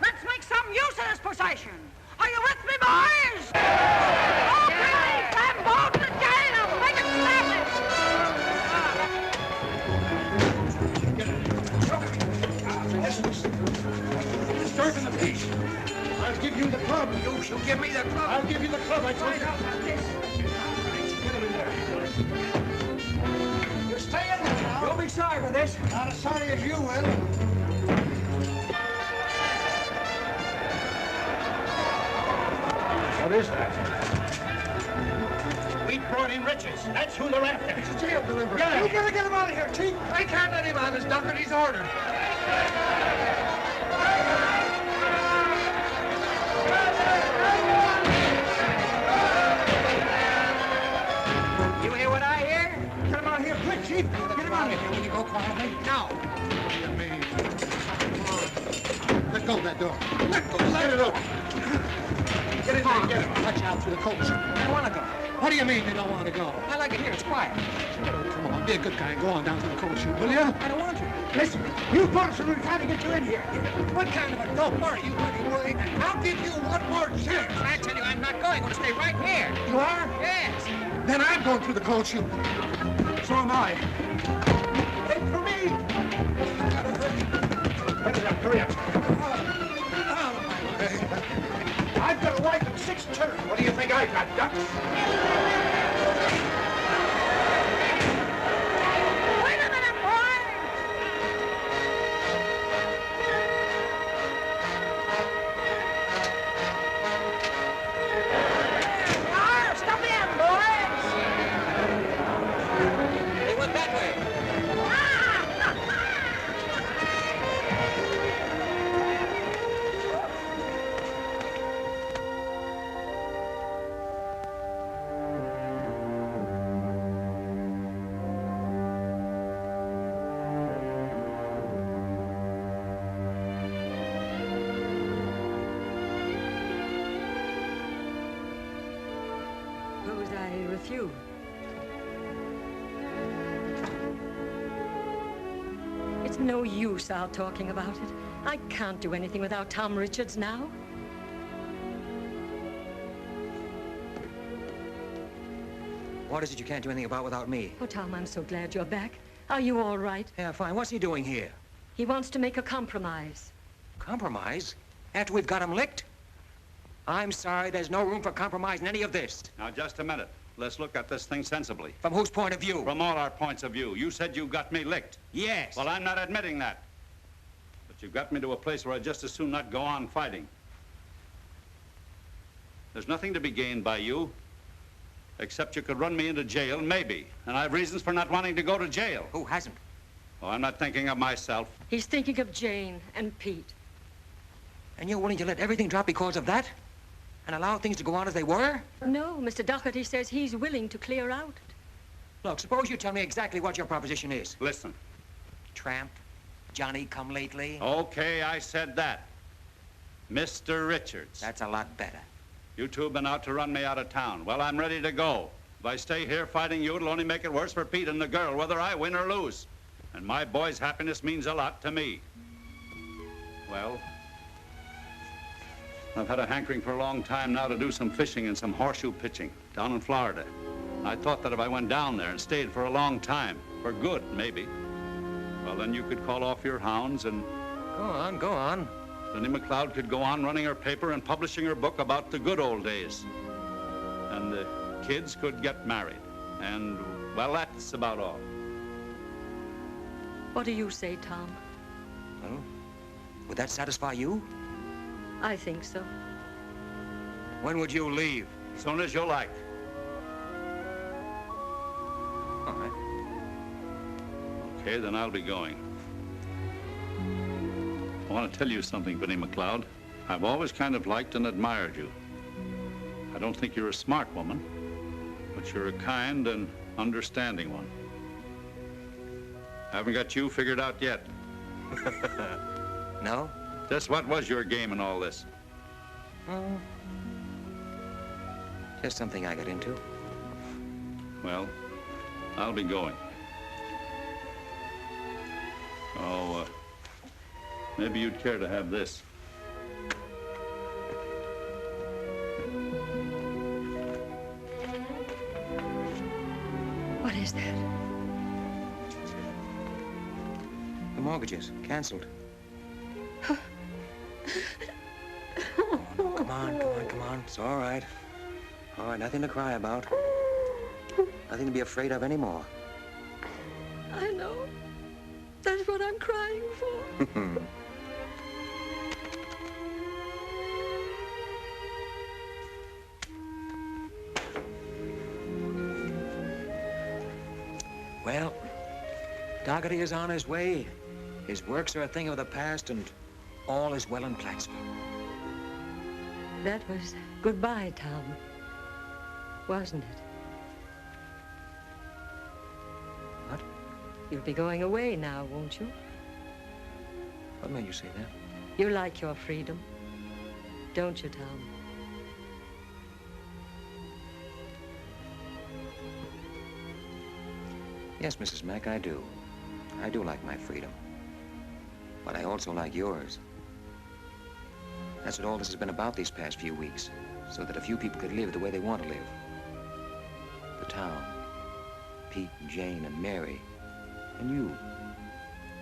S22: Let's make some use of this possession. Are you with me, boys? Okay, then go to the jail. Make it
S19: Disturbing the peace. I'll give you the club.
S14: You shall give me the club.
S19: I'll give you the club, I told you.
S14: You stay in there now.
S22: You'll be sorry for this.
S14: Not as sorry as you will.
S19: What is that?
S14: We brought in Richards. That's who they're after.
S19: It's a jail delivery.
S14: Get him.
S19: You gotta get him out of here, Chief.
S14: I can't let him out. It's Dougherty's order.
S22: You hear what I hear?
S19: Get him out of here, quick, Chief. Get him out of here.
S14: Will you go quietly?
S22: No.
S19: Let go of that door. Let go. Let it open. Get in there, get him. Watch out for the coach.
S22: I don't want to go.
S19: What do you mean you don't want to go?
S22: I like it here. It's quiet.
S19: Oh, come on, be a good guy and go on down to the coach, will you?
S22: I don't want to.
S19: Listen, you folks are trying to get you in here.
S14: What kind of a dope are you, buddy boy? I'll give you one more chance.
S22: I tell you, I'm not going. I'm going to stay right here.
S19: You are?
S22: Yes.
S19: Then I'm going through the coach. So am I. Wait for me. Hurry up. I've got a wife and 6 children. What do you think I've got, ducks?
S22: Wait a minute, boy! Stop in, boys! They went that way.
S3: Suppose I refuse. It's no use our talking about it. I can't do anything without Tom Richards now.
S8: What is it you can't do anything about without me?
S3: Oh, Tom, I'm so glad you're back. Are you all right?
S8: Yeah, fine. What's he doing here?
S3: He wants to make a compromise.
S8: Compromise? After we've got him licked? I'm sorry, there's no room for compromise in any of this.
S7: Now, just a minute. Let's look at this thing sensibly.
S8: From whose point of view?
S7: From all our points of view. You said you got me licked.
S8: Yes.
S7: Well, I'm not admitting that. But you got me to a place where I'd just as soon not go on fighting. There's nothing to be gained by you, except you could run me into jail, maybe. And I have reasons for not wanting to go to jail.
S8: Who hasn't?
S7: Oh, I'm not thinking of myself.
S3: He's thinking of Jane and Pete.
S8: And you're willing to let everything drop because of that? And allow things to go on as they were?
S3: No, Mr. Dougherty says he's willing to clear out.
S8: Look, suppose you tell me exactly what your proposition is.
S7: Listen.
S8: Tramp, Johnny come lately.
S7: Okay, I said that. Mr. Richards.
S8: That's a lot better.
S7: You two have been out to run me out of town. Well, I'm ready to go. If I stay here fighting you, it'll only make it worse for Pete and the girl, whether I win or lose. And my boy's happiness means a lot to me. Well, I've had a hankering for a long time now to do some fishing and some horseshoe pitching down in Florida. I thought that if I went down there and stayed for a long time, for good, maybe, well, then you could call off your hounds and...
S8: Go on, go on.
S7: Vinnie McLeod could go on running her paper and publishing her book about the good old days. And the kids could get married. And, well, that's about all.
S3: What do you say, Tom?
S8: Well, would that satisfy you?
S3: I think so.
S8: When would you leave?
S7: As soon as you like.
S8: All right.
S7: Okay, then I'll be going. I want to tell you something, Vinnie McLeod. I've always kind of liked and admired you. I don't think you're a smart woman, but you're a kind and understanding one. I haven't got you figured out yet.
S8: No?
S7: Just what was your game in all this?
S8: Oh. Just something I got into.
S7: Well, I'll be going. Oh, maybe you'd care to have this.
S3: What is that?
S8: The mortgages, canceled. Oh, no, come on, come on, come on. It's all right. All right, nothing to cry about. Nothing to be afraid of anymore.
S3: I know. That's what I'm crying for.
S8: Well, Dougherty is on his way. His works are a thing of the past, and all is well in Plattsville.
S3: That was goodbye, Tom. Wasn't it?
S8: What?
S3: You'll be going away now, won't you?
S8: What made you say that?
S3: You like your freedom, don't you, Tom?
S8: Yes, Mrs. Mack, I do. I do like my freedom. But I also like yours. That's what all this has been about these past few weeks, so that a few people could live the way they want to live. The town, Pete and Jane and Mary, and you.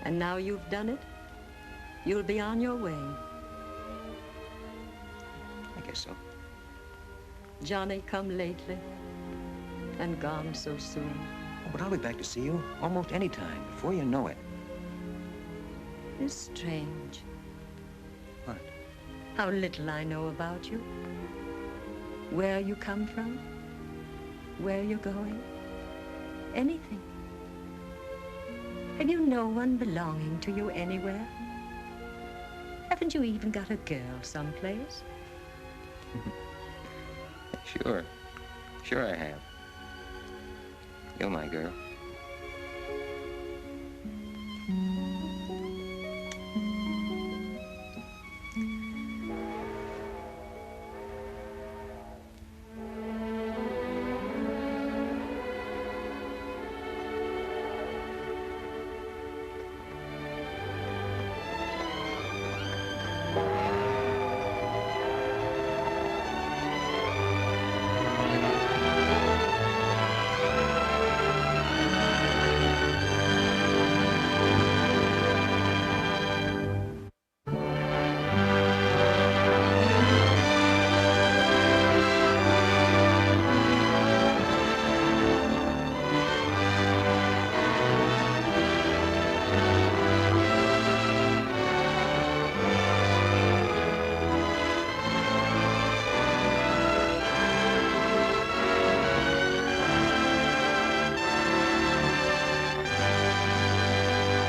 S3: And now you've done it, you'll be on your way.
S8: I guess so.
S3: Johnny come lately, and gone so soon.
S8: Oh, but I'll be back to see you almost any time, before you know it.
S3: It's strange.
S8: What?
S3: How little I know about you. Where you come from. Where you're going. Anything. Have you no one belonging to you anywhere? Haven't you even got a girl someplace?
S8: Sure. Sure I have. You're my girl.